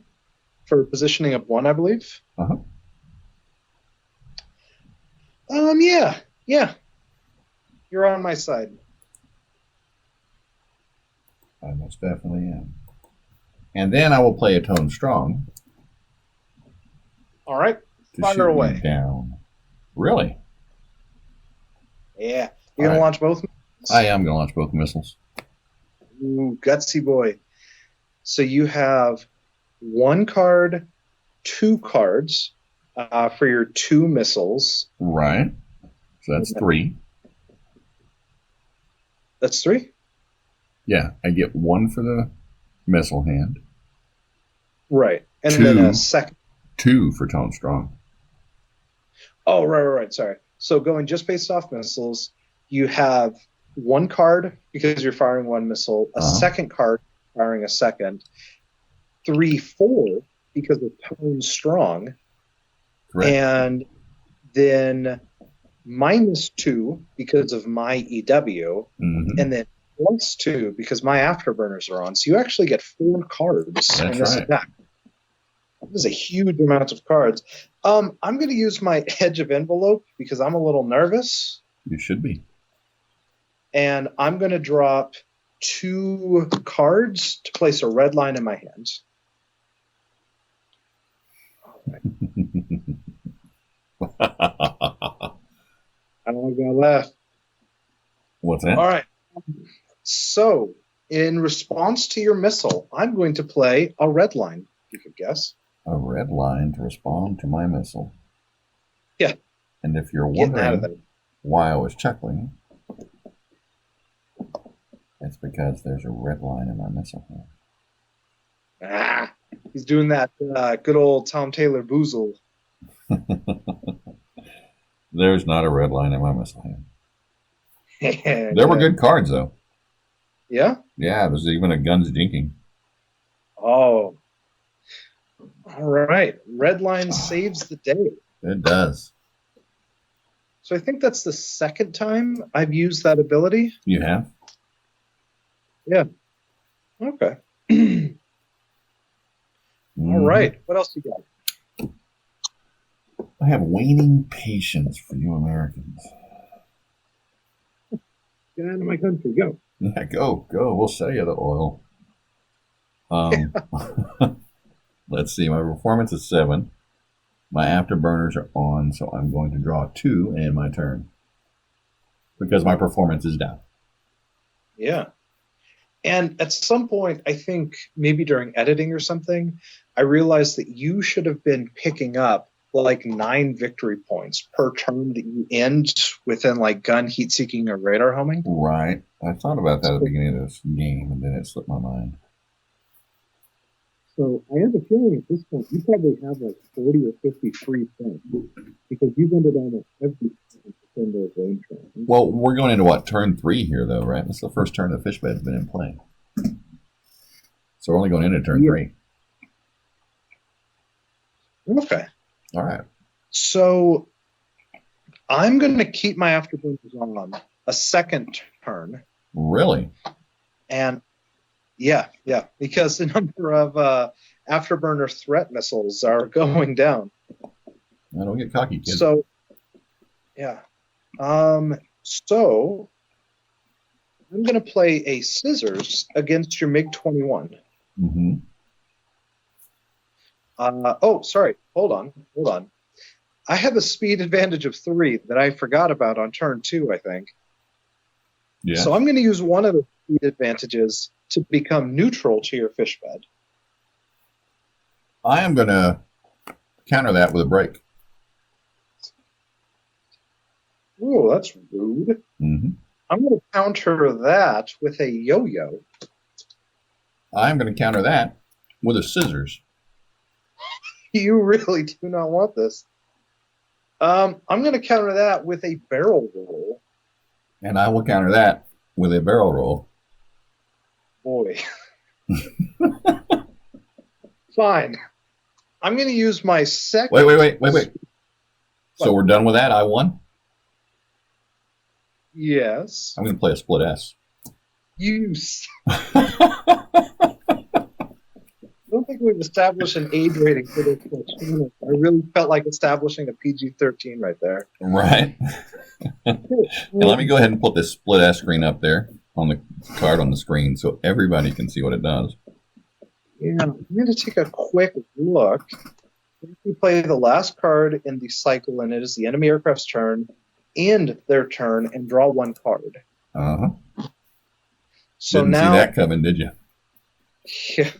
For positioning of 1, I believe.
Uh-huh.
Yeah. You're on my side.
I most definitely am. And then I will play a tone strong
All right.
to
Fire
shoot
away.
you down. Really?
Yeah. You gonna
All right.
launch both?
I am going to launch both missiles.
Ooh, gutsy boy. So you have 1 card, 2 cards for your 2 missiles.
Right. So that's 3.
That's 3?
Yeah, I get 1 for the missile hand,
Right. And then
2.
a second.
2 for tone strong.
Oh, right. Sorry. So going just based off missiles, you have 1 card because you're firing 1 missile, a
Uh-huh.
second card firing a second, 3/4 because of Tone Strong,
Correct.
and then -2 because of my EW,
Mhm.
and then +2 because my Afterburners are on. So you actually get 4 cards in
That's
this
right.
attack. This is a huge amount of cards. I'm going to use my Edge of Envelope because I'm a little nervous,
You should be.
and I'm going to drop 2 cards to place a red line in my hand. All right. I don't want to laugh.
What's that?
All right. So, in response to your missile, I'm going to play a red line. You could guess.
A red line to respond to my missile.
Yeah.
And if you're
Getting out of
wondering why I was chuckling, it's because there's a red line in my missile here.
Ah, he's doing that good old Tom Taylor boozle.
There's not a red line in my missile hand. There were good cards, though.
Yeah?
Yeah, there's even a Guns Jinking.
Oh. All right. Red line saves the day.
It does.
So I think that's the second time I've used that ability.
You have?
Okay. All right. What else you got?
I have waning patience for you Americans.
Get out of my country. Go.
Yeah, go. We'll sell you the oil. Let's see. My performance is 7. My Afterburners are on, so I'm going to draw 2 in my turn because my performance is down.
Yeah. And at some point, I think maybe during editing or something, I realized that you should have been picking up like 9 victory points per turn that you end within like gun, heat seeking, or radar homing.
Right. I thought about that at the beginning of this game, and then it slipped my mind.
So I have a feeling at this point you probably have like 40 or 50 free points because you've ended almost every those range rounds.
Well, we're going into what, turn 3 here, though, right? This is the first turn the fish bed's been in play. So we're only going into turn 3.
Okay.
All right.
So I'm going to keep my Afterburners on a second turn.
Really?
And yeah, because the number of Afterburner threat missiles are going down.
I don't get cocky, kid.
So, yeah. So I'm going to play a scissors against your MiG-21.
Mm-hmm.
Oh, sorry. Hold on. I have a speed advantage of 3 that I forgot about on turn 2, I think.
Yeah.
So I'm going to use one of the speed advantages to become neutral to your fish bed.
I am going to counter that with a break.
Ooh, that's rude.
Mm-hmm.
I'm going to counter that with a yo-yo.
I'm going to counter that with a scissors.
You really do not want this. I'm going to counter that with a barrel roll.
And I will counter that with a barrel roll.
Boy. Fine. I'm going to use my second...
Wait. So we're done with that? I won?
Yes.
I'm going to play a split S.
I don't think we've established an age rating for this channel. I really felt like establishing a PG-13 right there.
Right. And let me go ahead and put this split S screen up there on the card on the screen so everybody can see what it does.
Yeah, I'm going to take a quick look. We play the last card in the cycle, and it is the enemy aircraft's turn and their turn, and draw 1 card.
Uh-huh.
So
Didn't
now,
see that coming, did you?
Yeah.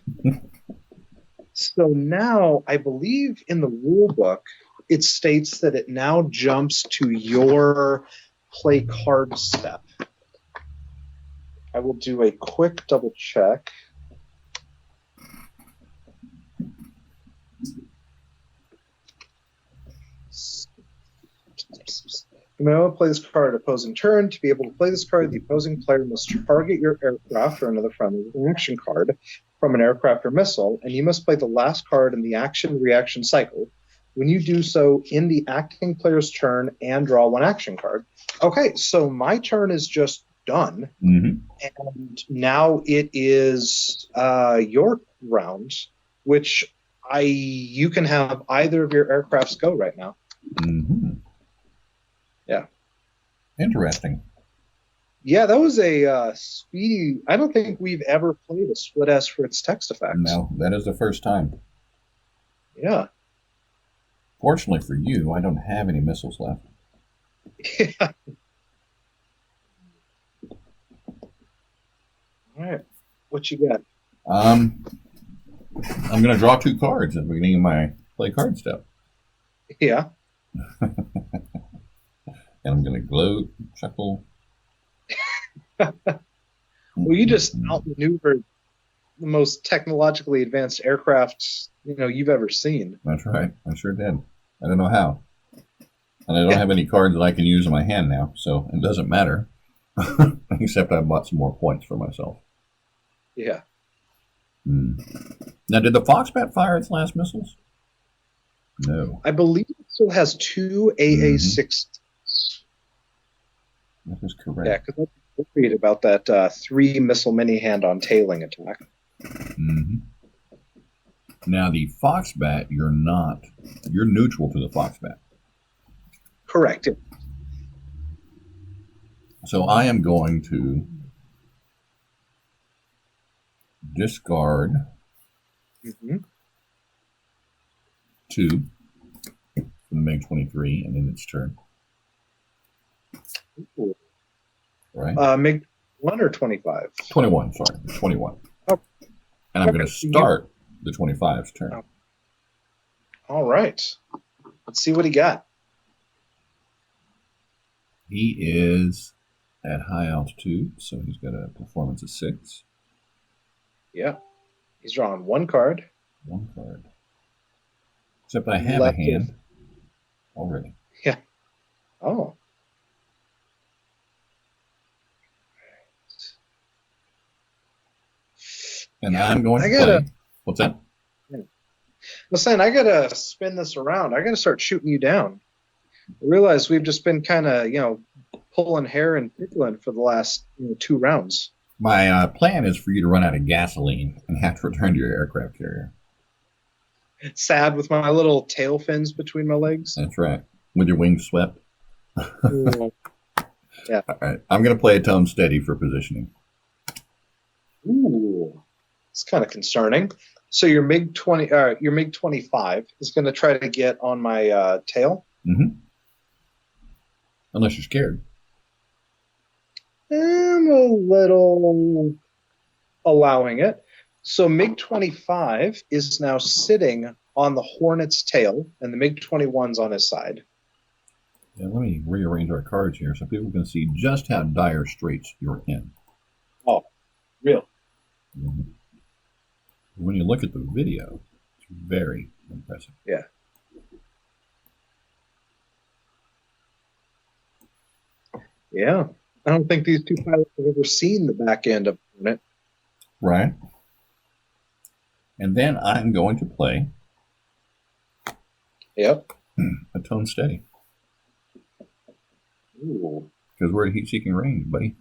So now, I believe in the rule book, it states that it now jumps to your play card step. I will do a quick double check. You may want to play this card at opposing turn. To be able to play this card, the opposing player must target your aircraft or another friendly with an action card from an aircraft or missile, and you must play the last card in the action-reaction cycle. When you do so in the acting player's turn and draw one action card. Okay, so my turn is just done,
Mm-hmm.
and now it is your round, which you can have either of your aircrafts go right now.
Mm-hmm.
Yeah.
Interesting.
Yeah, that was a speedy. I don't think we've ever played a split S for its text effects.
No, that is the first time.
Yeah.
Fortunately for you, I don't have any missiles left.
Yeah. All right. What you got?
I'm going to draw 2 cards at the beginning of my play card step.
Yeah.
And I'm going to gloat, chuckle.
Well, you just outmaneuvered the most technologically advanced aircraft you've ever seen.
That's right. I sure did. I don't know how. And I don't have any cards that I can use in my hand now, so it doesn't matter. Except I bought some more points for myself.
Yeah.
Now, did the Foxbat fire its last missiles? No.
I believe it still has 2 AA-6.
That is correct.
Yeah, because I read about that 3 missile mini hand on tailing attack.
Mm-hmm. Now, the Foxbat, you're neutral to the Foxbat.
Correct.
So I am going to discard 2 from the MiG-23 and in its turn.
Ooh.
Right?
MiG 1 or 25?
21, sorry. 21.
Oh.
And I'm going to start the 25's turn.
Oh. All right. Let's see what he got.
He is at high altitude, so he's got a performance of 6.
Yeah. He's drawing 1 card.
1 card. Except I have
Left
a hand already.
Yeah. Oh.
And I'm going to play. What's that?
I'm saying I gotta spin this around. I gotta start shooting you down. I realize we've just been kind of, pulling hair and pickling for the last 2 rounds.
My plan is for you to run out of gasoline and have to return to your aircraft carrier.
Sad with my little tail fins between my legs.
That's right. With your wings swept.
Yeah.
All right. I'm going to play a tone steady for positioning.
Ooh, it's kind of concerning. So your MiG-25 is going to try to get on my tail.
Mm-hmm. Unless you're scared.
I'm a little allowing it. So MiG-25 is now sitting on the Hornet's tail, and the MiG-21's on his side.
Yeah, let me rearrange our cards here so people can see just how dire straits you're in.
Oh, real.
Mm-hmm. When you look at the video, it's very impressive.
Yeah. Yeah. I don't think these 2 pilots have ever seen the back end of Hornet.
Right. And then I'm going to play
Yep.
a tone steady.
Ooh.
Because we're at heat-seeking range, buddy.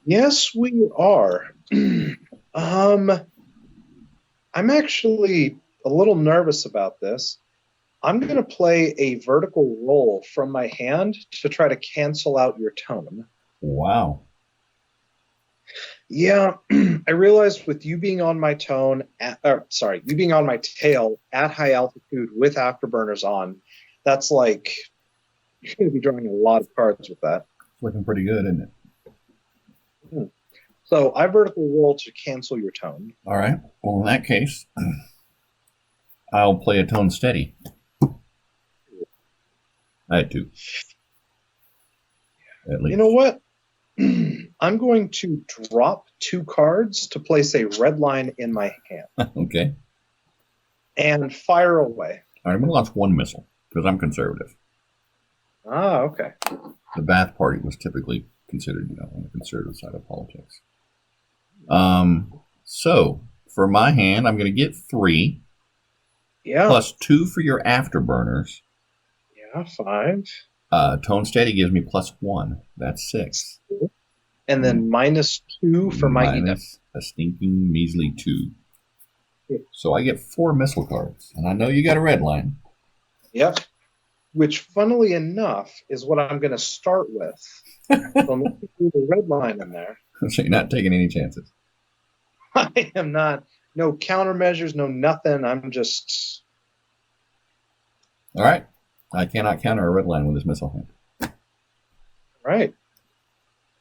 Yes, we are. I'm actually a little nervous about this. I'm going to play a vertical roll from my hand to try to cancel out your tone.
Wow.
Yeah, I realized with you being on my you being on my tail at high altitude with afterburners on, that's like you're going to be drawing a lot of cards with that.
It's looking pretty good, isn't it?
So I vertical roll to cancel your tone.
All right. Well, in that case, I'll play a tone steady. I had 2. At least.
You know what? I'm going to drop 2 cards to place a red line in my hand.
Okay.
And fire away.
All right, I'm going to launch 1 missile because I'm conservative.
Ah, okay.
The Ba'ath Party was typically considered, on the conservative side of politics. So for my hand, I'm going to get 3
Yeah.
plus 2 for your afterburners.
Yeah, 5.
Tone Steady gives me plus 1. That's 6.
And then -2 for my EW.
Minus a stinking measly 2. So I get 4 missile cards. And I know you got a red line.
Yep. Which, funnily enough, is what I'm going to start with. So I'm going to put the red line in there.
So you're not taking any chances.
I am not. No countermeasures, no nothing. I'm just.
All right. I cannot counter a red line with this missile hand.
Right.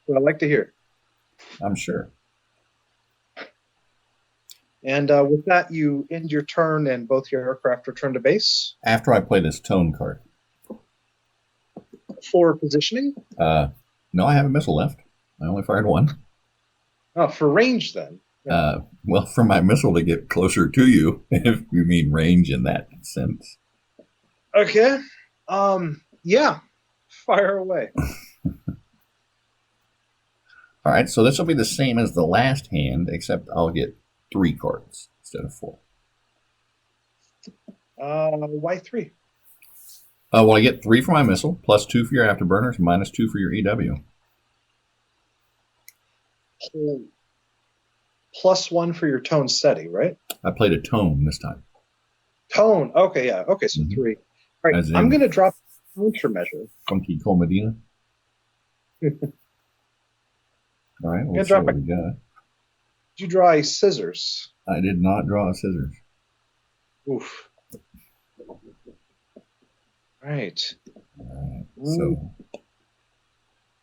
What I like to hear.
I'm sure.
And with that, you end your turn and both your aircraft return to base.
After I play this tone card.
For positioning?
No, I have a missile left. I only fired 1.
Oh, for range then. Yeah.
Well, for my missile to get closer to you, if you mean range in that sense.
Okay. Yeah. Fire away.
All right, so this will be the same as the last hand, except I'll get 3 cards instead of 4.
Why 3?
Well, I get 3 for my missile, plus 2 for your afterburners, minus 2 for your EW.
Plus 1 for your tone steady, right?
I played a tone this time.
Tone. Okay, yeah. Okay, so 3. All right, I'm going to drop countermeasure.
Funky Cole Medina. All right, we'll see what we got.
Did you draw a scissors?
I did not draw a scissors.
Oof. Right.
All right. So,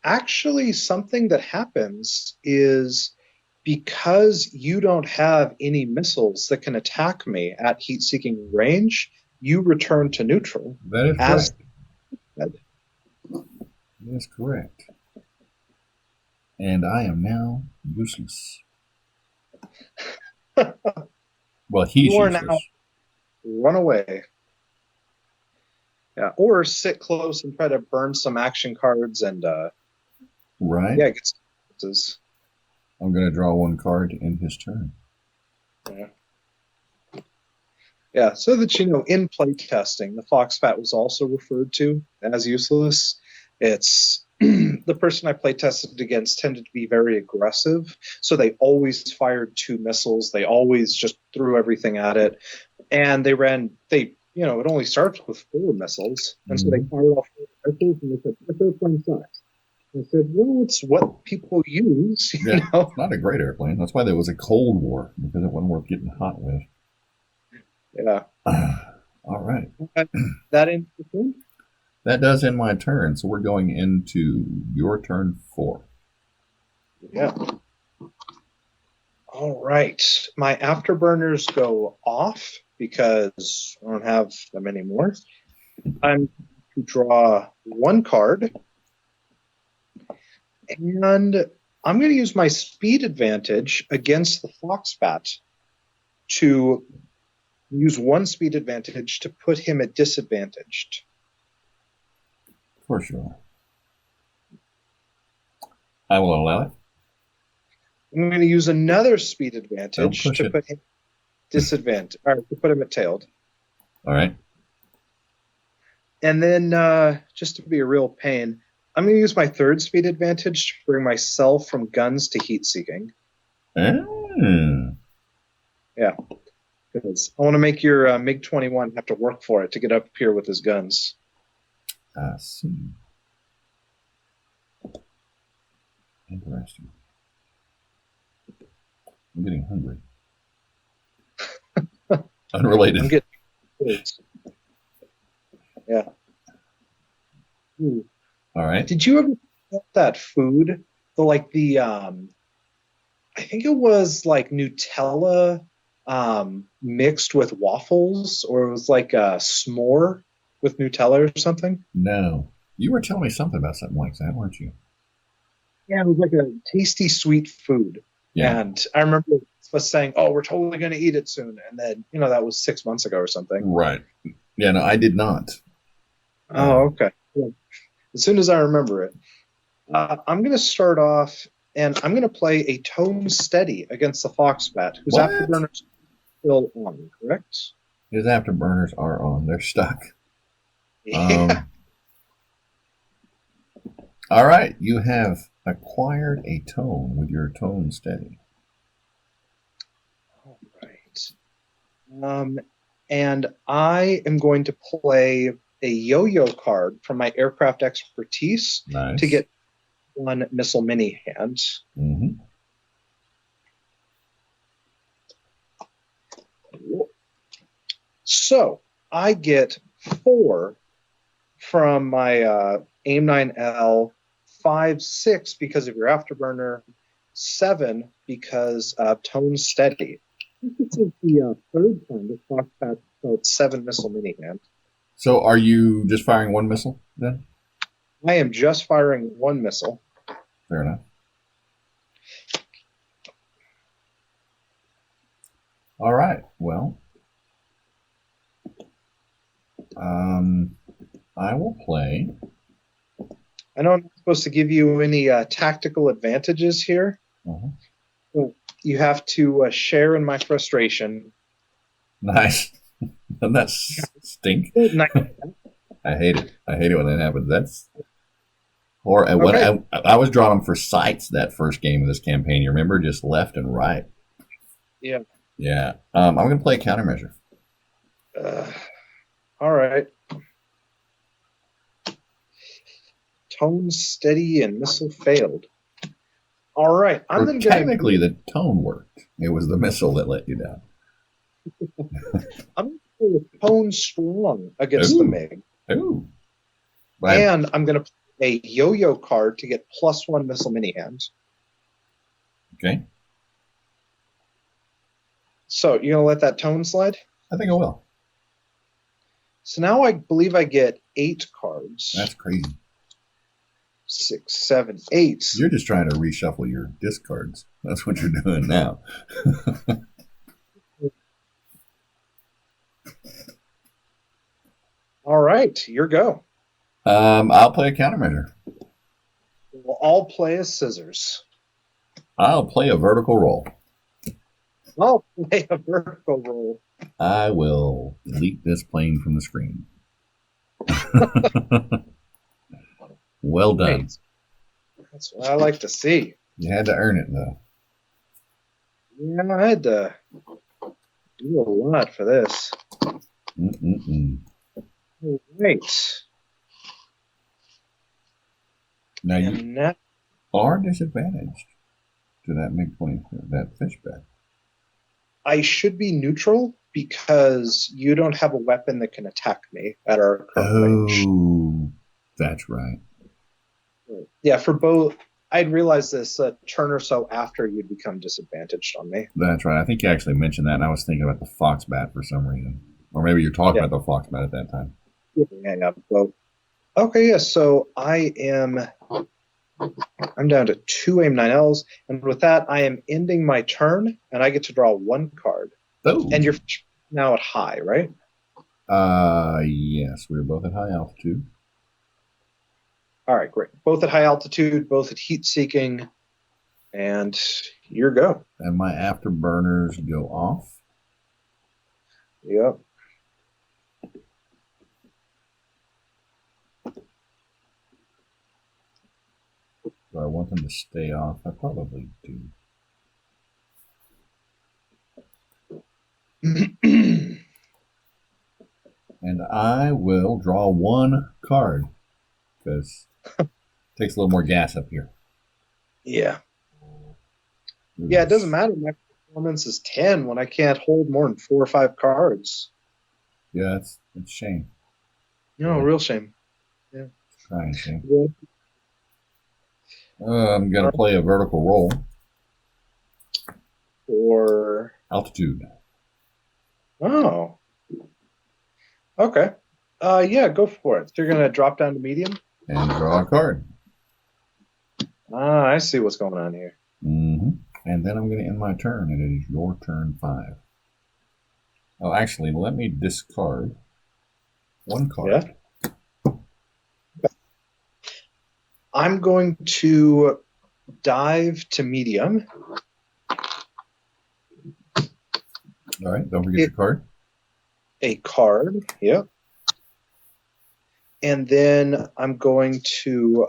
actually, something that happens is because you don't have any missiles that can attack me at heat-seeking range, you return to neutral.
That is correct. That is correct. And I am now useless. Well, he's
you are
useless.
Now run away. Yeah, or sit close and try to burn some action cards and
right.
Yeah, get some.
I'm going to draw 1 card to end his turn.
Yeah. Yeah, so that you know, in play testing, the Foxbat was also referred to as useless. It's the person I play tested against tended to be very aggressive, so they always fired 2 missiles. They always just threw everything at it, and it only starts with 4 missiles, and so they fired off 4 missiles, and they said, "This airplane sucks." I said, "Well, it's what people use, you know."
It's not a great airplane. That's why there was a Cold War, because it wasn't worth getting hot with.
Yeah.
All right.
That ends the turn?
That does end my turn, so we're going into your turn 4.
Yeah. All right. My afterburners go off because I don't have them anymore. I'm to draw 1 card. And I'm going to use my speed advantage against the Foxbat to use 1 speed advantage to put him at disadvantaged.
For sure. I will allow it.
I'm going to use another speed advantage to put him disadvantaged, or to put him at tailed.
All right.
And then, just to be a real pain, I'm going to use my 3rd speed advantage to bring myself from guns to heat seeking. Yeah. Because I want to make your MiG-21 have to work for it to get up here with his guns.
I see. Interesting. I'm getting hungry. Unrelated.
I'm getting foods. Yeah. Ooh.
All right.
Did you ever get that food? I think it was like Nutella mixed with waffles, or it was like a s'more with Nutella or something?
No. You were telling me something about something like that, weren't you?
Yeah, it was like a tasty, sweet food.
Yeah.
And I remember us saying, "Oh, we're totally going to eat it soon." And then, that was 6 months ago or something.
Right. Yeah, no, I did not.
Oh, okay. Yeah. As soon as I remember it. I'm going to start off and I'm going to play a Tone Steady against the Foxbat, whose
What?
afterburners still on, correct?
His afterburners are on. They're stuck.
Yeah.
All right. You have acquired a tone with your Tone Steady.
All right. And I am going to play a yo-yo card from my aircraft expertise
Nice.
to get one missile mini hand.
Mm-hmm.
So I get 4 from my AIM 9L, 5, 6 because of your afterburner, 7 because of Tone Steady. This is the third time this Foxbat felt 7 missile mini hand.
So are you just firing one missile then?
I am just firing 1 missile.
Fair enough. All right. Well, I will play.
I know I'm not supposed to give you any tactical advantages here.
Uh-huh.
You have to share in my frustration.
Nice. Doesn't that stink? I hate it. I hate it when that happens. That's or when
Okay.
I was drawing them for sights that first game of this campaign. You remember, just left and right.
Yeah.
Yeah. I'm going to play a countermeasure.
All right. Tone Steady and missile failed. All right. I'm
Or
then going
technically, the tone worked. It was the missile that let you down.
I'm going to play with Tone Strong against the
Ooh.
MiG.
Ooh. But
And I'm going to play a yo-yo card to get +1 missile mini hand.
okay.
So you're going to let that tone slide?
I think I will.
So now I believe I get 8 cards.
That's crazy.
6, 7, 8.
You're just trying to reshuffle your discards. That's what you're doing now.
All right. Your go.
I'll play a countermeasure.
We'll all play as scissors.
I'll play a vertical roll.
I'll play a vertical roll.
I will delete this plane from the screen. Well done.
Great. That's what I like to see.
You had to earn it, though.
Yeah, I had to do a lot for this.
Mm-mm-mm.
All right.
Now, you
And that,
are disadvantaged to that MiG-20, that fishback.
I should be neutral because you don't have a weapon that can attack me at our current range.
Oh, that's right.
Yeah, for both. I'd realized this a turn or so after you'd become disadvantaged on me.
That's right. I think you actually mentioned that, and I was thinking about the Foxbat for some reason. Or maybe you're talking about the Foxbat at that time.
Yeah, both. Okay, yeah, so I'm down to 2 AIM 9Ls, and with that, I am ending my turn, and I get to draw 1 card.
Oh.
And you're now at high, right?
Yes, we're both at high altitude.
All right, great. Both at high altitude, both at heat seeking, and your go.
And my afterburners go off.
Yep.
Do I want them to stay off? I probably do. And I will draw 1 card because it takes a little more gas up here.
Yeah. Yeah, it doesn't matter. My performance is 10 when I can't hold more than 4 or 5 cards.
Yeah, it's a shame.
No, real shame.
Crying shame.
Yeah.
I'm going to play a vertical roll.
Or
Altitude.
oh, okay. Yeah, go for it. You're gonna drop down to medium.
And draw a card.
I see what's going on here.
Mm-hmm. And then I'm going to end my turn, and it is your turn 5. Oh, actually, let me discard 1 card.
Yeah. I'm going to dive to medium.
All right, don't forget your card.
A card, yep. And then I'm going to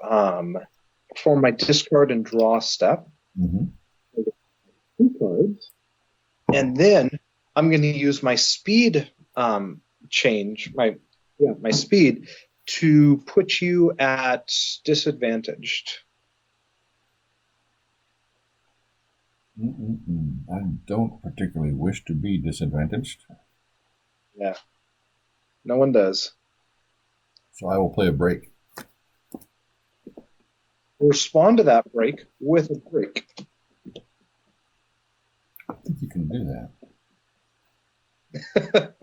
perform my discard and draw step.
Mm-hmm.
2 cards. And then I'm going to use my speed change, my speed, to put you at disadvantaged.
I don't particularly wish to be disadvantaged.
Yeah. No one does.
So I will play a break.
Respond to that break with a break.
I think you can do that.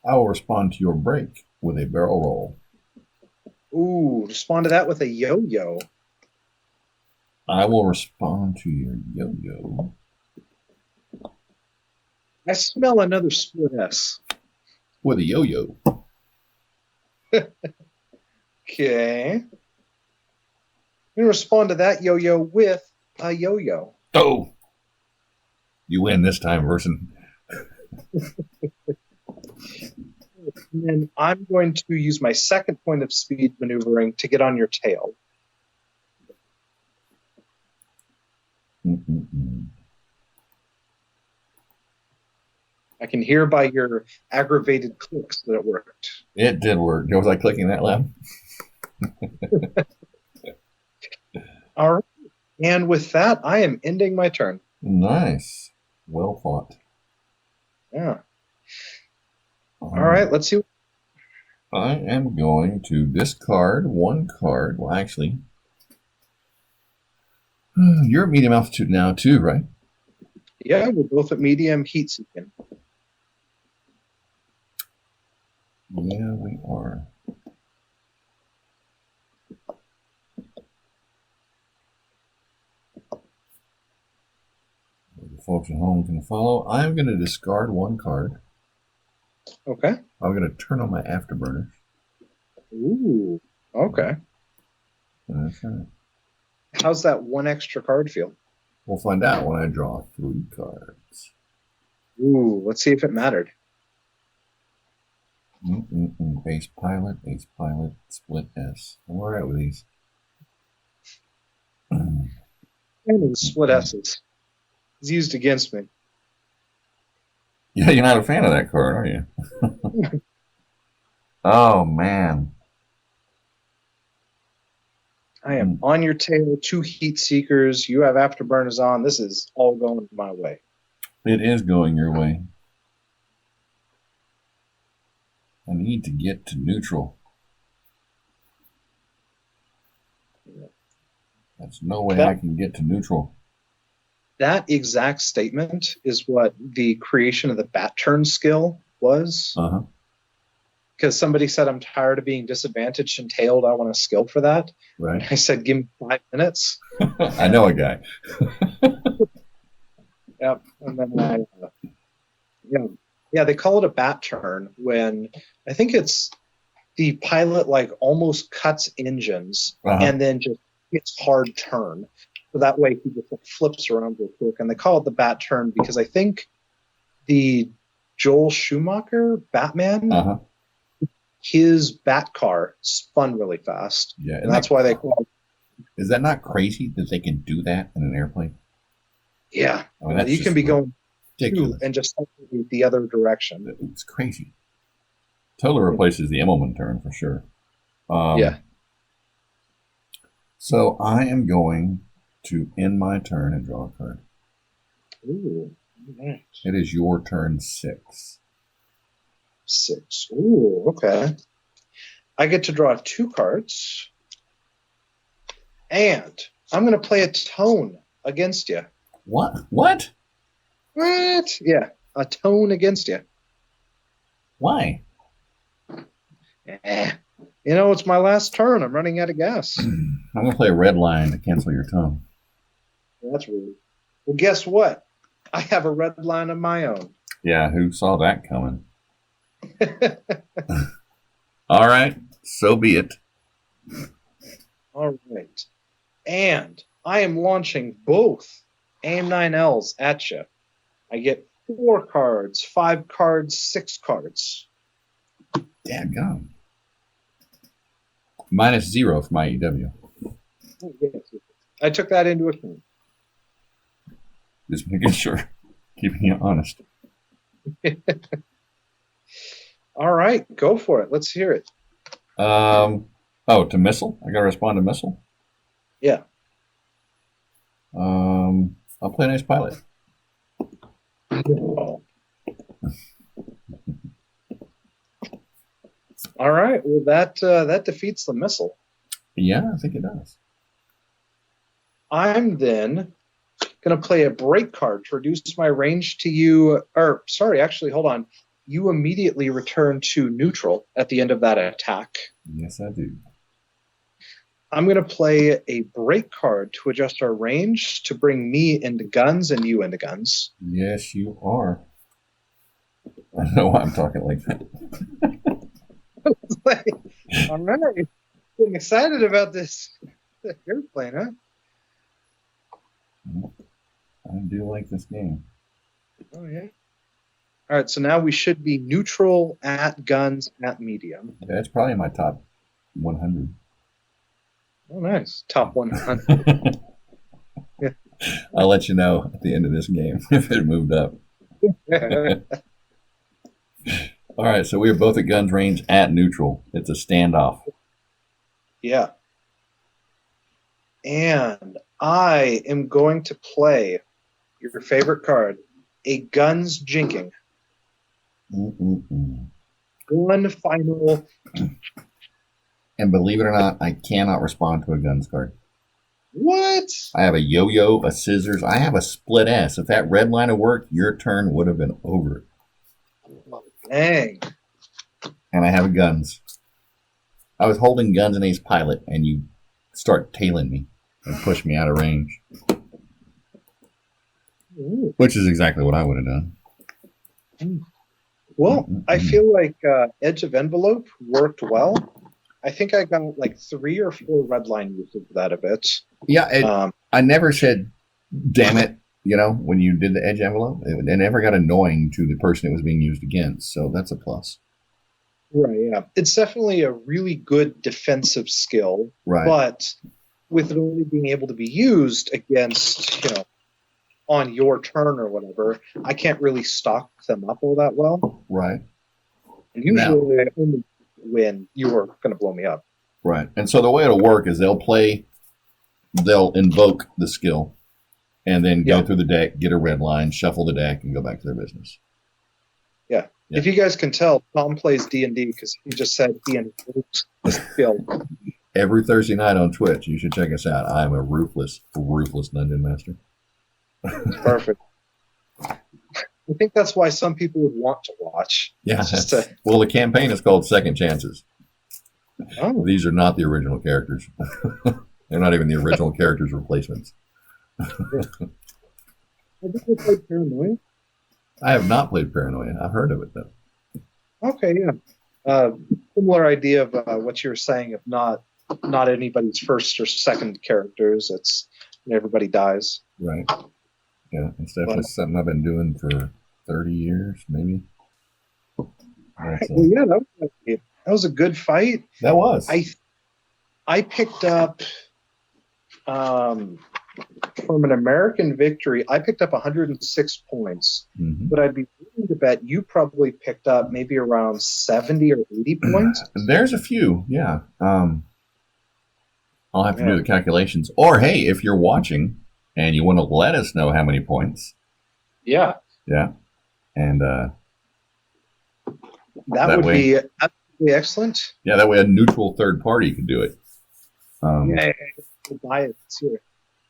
I will respond to your break with a barrel roll.
Ooh, respond to that with a yo-yo.
I will respond to your yo-yo.
I smell another split S.
With a yo-yo.
Okay. I'm going to respond to that yo-yo with a yo-yo.
Oh! You win this time, Verson.
And then I'm going to use my second point of speed maneuvering to get on your tail. I can hear by your aggravated clicks that it worked.
It did work. Was I clicking that loud?
All right. And with that, I am ending my turn.
Nice. Well fought.
Yeah. All right, let's see.
I am going to discard 1 card. Well, actually, you're at medium altitude now too, right?
Yeah, we're both at medium heat seeking.
Yeah, we are. The folks at home can follow. I'm going to discard 1 card.
Okay.
I'm going to turn on my afterburners.
Ooh. Okay.
That's right.
How's that 1 extra card feel?
We'll find out when I draw 3 cards.
Ooh, let's see if it mattered.
Ace pilot, split S. I'm all right with these.
And split S's. It's used against me.
Yeah, you're not a fan of that card, are you? Oh, man.
I am on your tail, 2 heat seekers. You have afterburners on. This is all going my way.
It is going your way. I need to get to neutral. There's no way I can get to neutral.
That exact statement is what the creation of the bat turn skill was.
Uh-huh.
Because somebody said, I'm tired of being disadvantaged and tailed. I want a skill for that.
Right.
I said, give me 5 minutes.
I know a guy.
Yep. And then they call it a bat turn when I think it's the pilot like almost cuts engines and then just hits hard turn. So that way he just flips around real quick. And they call it the bat turn because I think the Joel Schumacher Batman, his bat car spun really fast.
Yeah.
And that's why they call it.
Is that not crazy that they can do that in an airplane?
Yeah.
I mean,
you can be going
ridiculous
and just the other direction.
It's crazy. Totally replaces the Immelman turn for sure.
Yeah.
So I am going to end my turn and draw a card.
Ooh. Right.
It is your turn 6.
6. Ooh, okay. I get to draw 2 cards. And I'm going to play a tone against you.
What? What?
Yeah, a tone against you.
Why?
It's my last turn. I'm running out of gas.
I'm going to play a red line to cancel your tone.
That's rude. Well, guess what? I have a red line of my own.
Yeah, who saw that coming? All right, so be it.
All right. And I am launching both AIM-9Ls at you. I get 4 cards, 5 cards, 6 cards.
Dadgum. -0 for my EW.
Oh, yes. I took that into account.
Just making sure. Keeping you honest.
All right, go for it. Let's hear it.
To missile? I gotta respond to missile?
Yeah.
I'll play Nice Pilot.
All right. Well, that defeats the missile.
Yeah, I think it does.
I'm then going to play a break card to reduce my range to you. Or, sorry, actually, hold on. You immediately return to neutral at the end of that attack.
Yes, I do.
I'm going to play a break card to adjust our range to bring me into guns and you into guns.
Yes, you are. I don't know why I'm talking like that.
All right. Getting excited about this airplane, huh?
I do like this game.
Oh, yeah. All right, so now we should be neutral at guns at medium.
That's probably my top 100.
Oh, nice. Top 100.
Yeah. I'll let you know at the end of this game if it moved up. All right, so we are both at guns range at neutral. It's a standoff.
Yeah. And I am going to play your favorite card, a guns jinking. One final.
And believe it or not, I cannot respond to a guns card.
What?
I have a yo-yo, a scissors. I have a split S. If that red line had worked, your turn would have been over.
Dang.
And I have a guns. I was holding guns and Ace Pilot, and you start tailing me and push me out of range.
Ooh.
Which is exactly what I would have done.
Well, I feel like Edge of Envelope worked well. I think I got like 3 or 4 red line uses of that a bit.
Yeah, I never said, damn it, when you did the edge envelope. It never got annoying to the person it was being used against, so that's a plus.
Right, yeah. It's definitely a really good defensive skill,
right?
But with it only being able to be used against, on your turn or whatever, I can't really stock them up all that well.
Right.
And usually I only when you were going to blow me up.
Right. And so the way it'll work is they'll invoke the skill and then go through the deck, get a red line, shuffle the deck, and go back to their business.
Yeah. If you guys can tell, Tom plays D&D because he just said he invokes the skill.
Every Thursday night on Twitch, you should check us out. I'm a ruthless dungeon master.
Perfect. I think that's why some people would want to watch.
Yeah. Well, the campaign is called Second Chances.
Oh.
These are not the original characters. They're not even the original characters' replacements.
Have you played Paranoia?
I have not played Paranoia. I've heard of it, though.
Okay, yeah. Similar idea of what you were saying, if not anybody's first or second characters. It's everybody dies.
Right. Yeah, it's definitely something I've been doing for 30 years, maybe.
Right. Well, yeah, that was a good fight.
That was.
I picked up from an American victory. I picked up 106 points, but I'd be willing to bet you probably picked up maybe around 70 or 80 points.
There's a few, yeah. I'll have to do the calculations. Or hey, if you're watching and you want to let us know how many points.
Yeah.
Yeah. And
that would be absolutely excellent.
Yeah, that way a neutral third party could do it.
Yeah, buy it here.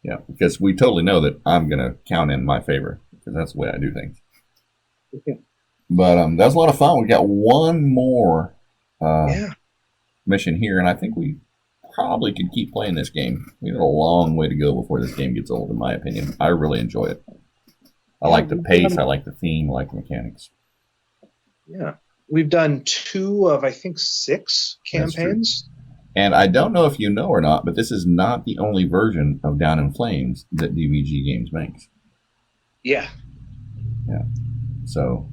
Yeah, because we totally know that I'm going to count in my favor because that's the way I do things.
Okay.
But that was a lot of fun. We got one more mission here, and I think we probably could keep playing this game. We got a long way to go before this game gets old, in my opinion. I really enjoy it. I like the pace. I like the theme. I like the mechanics.
Yeah. We've done 2 of, I think, 6 campaigns.
And I don't know if you know or not, but this is not the only version of Down in Flames that DVG Games makes.
Yeah.
So,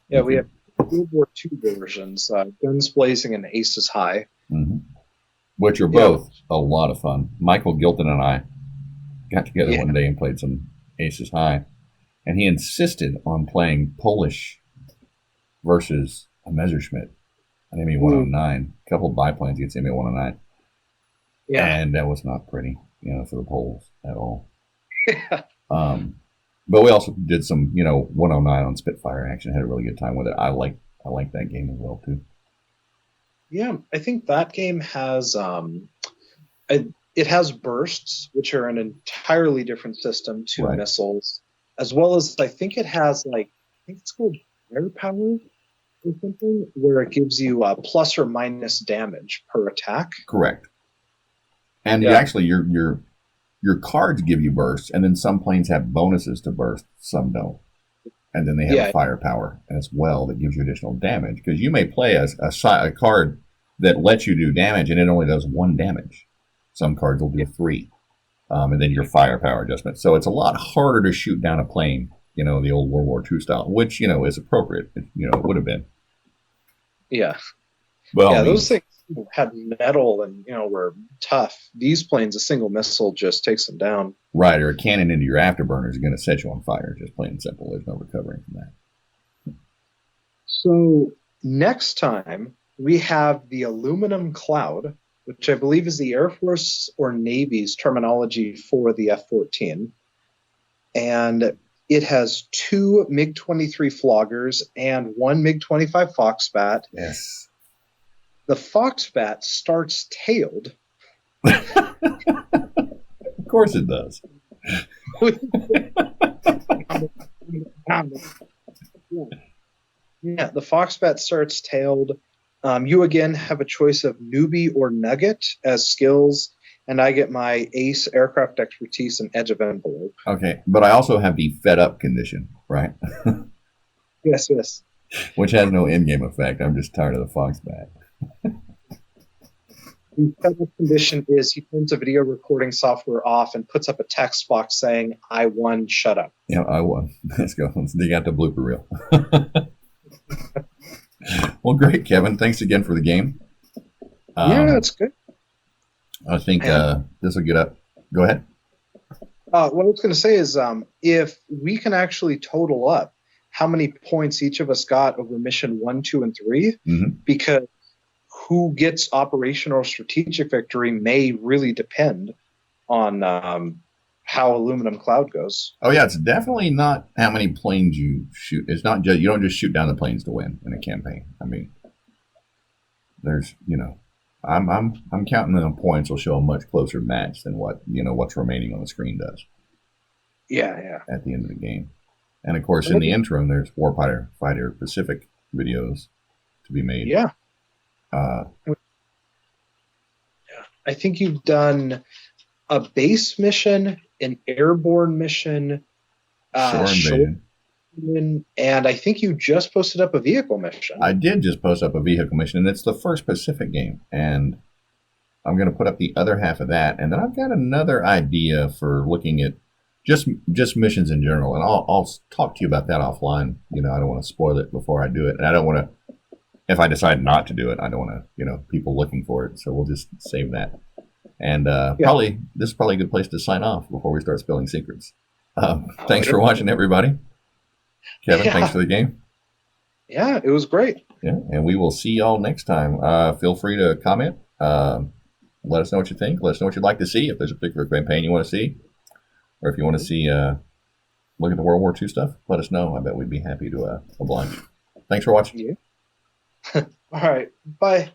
Yeah, we have World War II versions, Guns Blazing and Aces High.
mhm. Which are both a lot of fun. Michael Gilton and I got together one day and played some Aces High, and he insisted on playing Polish versus a Messerschmitt, an ME 109, a couple of biplanes against ME 109.
Yeah.
And that was not pretty, for the Poles at all. But we also did some, 109 on Spitfire action. Had a really good time with it. I like that game as well too.
Yeah, I think that game has it has bursts, which are an entirely different system to missiles, as well as I think it has I think it's called firepower or something, where it gives you plus or minus damage per attack.
Correct. And actually, your cards give you bursts, and then some planes have bonuses to burst, some don't. And then they have a firepower as well that gives you additional damage, because you may play a card that lets you do damage, and it only does 1 damage. Some cards will do 3, and then your firepower adjustment. So it's a lot harder to shoot down a plane, the old World War II style, which is appropriate. It would have been.
Yeah.
Well,
those things had metal and were tough. These planes, a single missile just takes them down.
Right, or a cannon into your afterburner is going to set you on fire. Just plain and simple. There's no recovering from that.
So next time we have the aluminum cloud, which I believe is the Air Force or Navy's terminology for the F-14, and it has 2 MiG-23 floggers and 1 MiG-25 Foxbat.
Yes.
The Foxbat starts tailed.
Of course it does.
Yeah, the Foxbat starts tailed. You again have a choice of newbie or nugget as skills, and I get my ace, aircraft expertise, and edge of envelope.
Okay, but I also have the fed up condition, right?
Yes.
Which has no in-game effect. I'm just tired of the Foxbat.
The fed up condition is he turns the video recording software off and puts up a text box saying, "I won, shut up."
Yeah, I won. Let's go. Let's dig out the blooper reel. Well, great, Kevin. Thanks again for the game.
Yeah, it's good.
I think this will get up. Go ahead.
What I was going to say is if we can actually total up how many points each of us got over mission 1, 2, and 3, because who gets operational or strategic victory may really depend on how Aluminum Cloud goes.
Oh yeah, it's definitely not how many planes you shoot. It's not just you don't just shoot down the planes to win in a campaign. I mean, there's I'm counting the points will show a much closer match than what's remaining on the screen does.
Yeah.
At the end of the game, and of course in the interim, there's Warfighter Pacific videos to be made.
Yeah. I think you've done a base mission, an airborne mission,
shore invasion,
and I think you just posted up a vehicle mission.
I did just post up a vehicle mission, and it's the first Pacific game, and I'm going to put up the other half of that, and then I've got another idea for looking at just missions in general, and I'll talk to you about that offline. I don't want to spoil it before I do it, and I don't want to. If I decide not to do it, I don't want to, people looking for it. So we'll just save that. And this is probably a good place to sign off before we start spilling secrets. Thanks for watching, everybody. Kevin, thanks for the game.
Yeah, it was great.
Yeah, and we will see y'all next time. Feel free to comment. Let us know what you think. Let us know what you'd like to see. If there's a particular campaign you want to see, or if you want to see, look at the World War II stuff, let us know. I bet we'd be happy to oblige. Thanks for watching.
Yeah. All right. Bye.